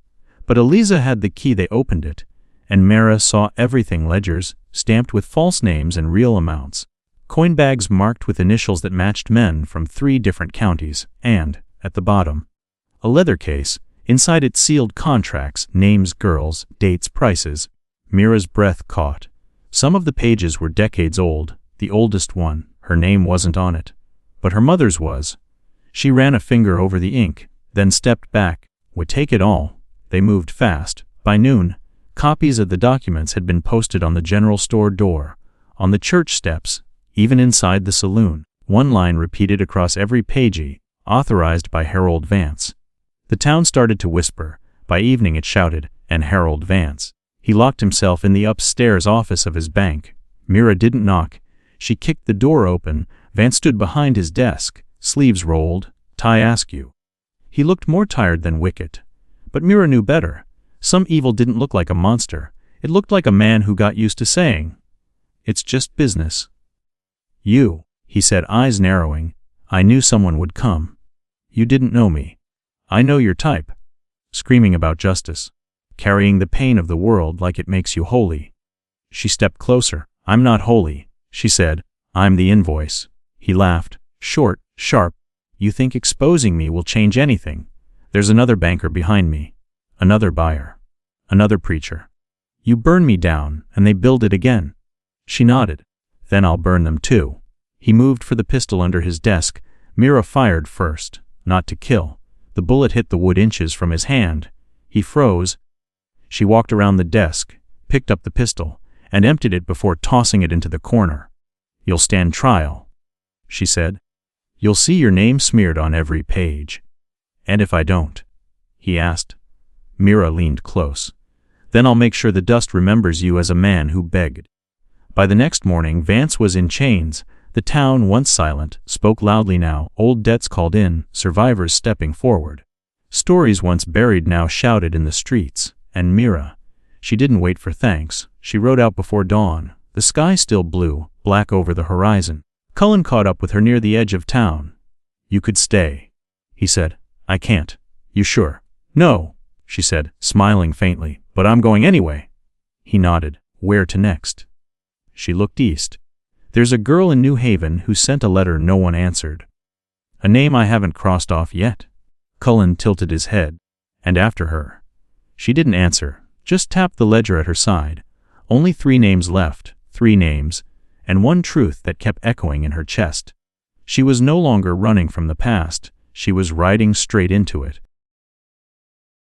But Eliza had the key. They opened it, and Mira saw everything: ledgers, stamped with false names and real amounts, coin bags marked with initials that matched men from 3 different counties, and, at the bottom, a leather case, inside it sealed contracts, names, girls, dates, prices. Mira's breath caught. Some of the pages were decades old. The oldest one, her name wasn't on it, but her mother's was. She ran a finger over the ink, then stepped back. Would take it all. They moved fast. By noon, copies of the documents had been posted on the general store door, on the church steps, even inside the saloon. One line repeated across every page: "Authorized by Harold Vance." The town started to whisper. By evening it shouted, "And Harold Vance." He locked himself in the upstairs office of his bank. Mira didn't knock. She kicked the door open. Vance stood behind his desk, sleeves rolled, tie askew. He looked more tired than wicked. But Mira knew better. Some evil didn't look like a monster. It looked like a man who got used to saying, "It's just business." "You," he said, eyes narrowing. "I knew someone would come. You didn't know me. I know your type. Screaming about justice. Carrying the pain of the world like it makes you holy." She stepped closer. "I'm not holy," she said. "I'm the invoice." He laughed, short, sharp. "You think exposing me will change anything? There's another banker behind me. Another buyer. Another preacher. You burn me down, and they build it again." She nodded. "Then I'll burn them too." He moved for the pistol under his desk. Mira fired first, not to kill. The bullet hit the wood inches from his hand. He froze. She walked around the desk, picked up the pistol, and emptied it before tossing it into the corner. "You'll stand trial," she said. "You'll see your name smeared on every page." "And if I don't?" he asked. Mira leaned close. "Then I'll make sure the dust remembers you as a man who begged." By the next morning, Vance was in chains. The town, once silent, spoke loudly now. Old debts called in, survivors stepping forward. Stories once buried now shouted in the streets. And Mira, she didn't wait for thanks. She rode out before dawn. The sky still blue, black over the horizon. Cullen caught up with her near the edge of town. "You could stay," he said. "I can't." "You sure?" "No," she said, smiling faintly. "But I'm going anyway." He nodded. "Where to next?" She looked east. "There's a girl in New Haven who sent a letter no one answered. A name I haven't crossed off yet." Cullen tilted his head. "And after her?" She didn't answer, just tapped the ledger at her side. Only 3 names left, 3 names, and one truth that kept echoing in her chest. She was no longer running from the past. She was riding straight into it.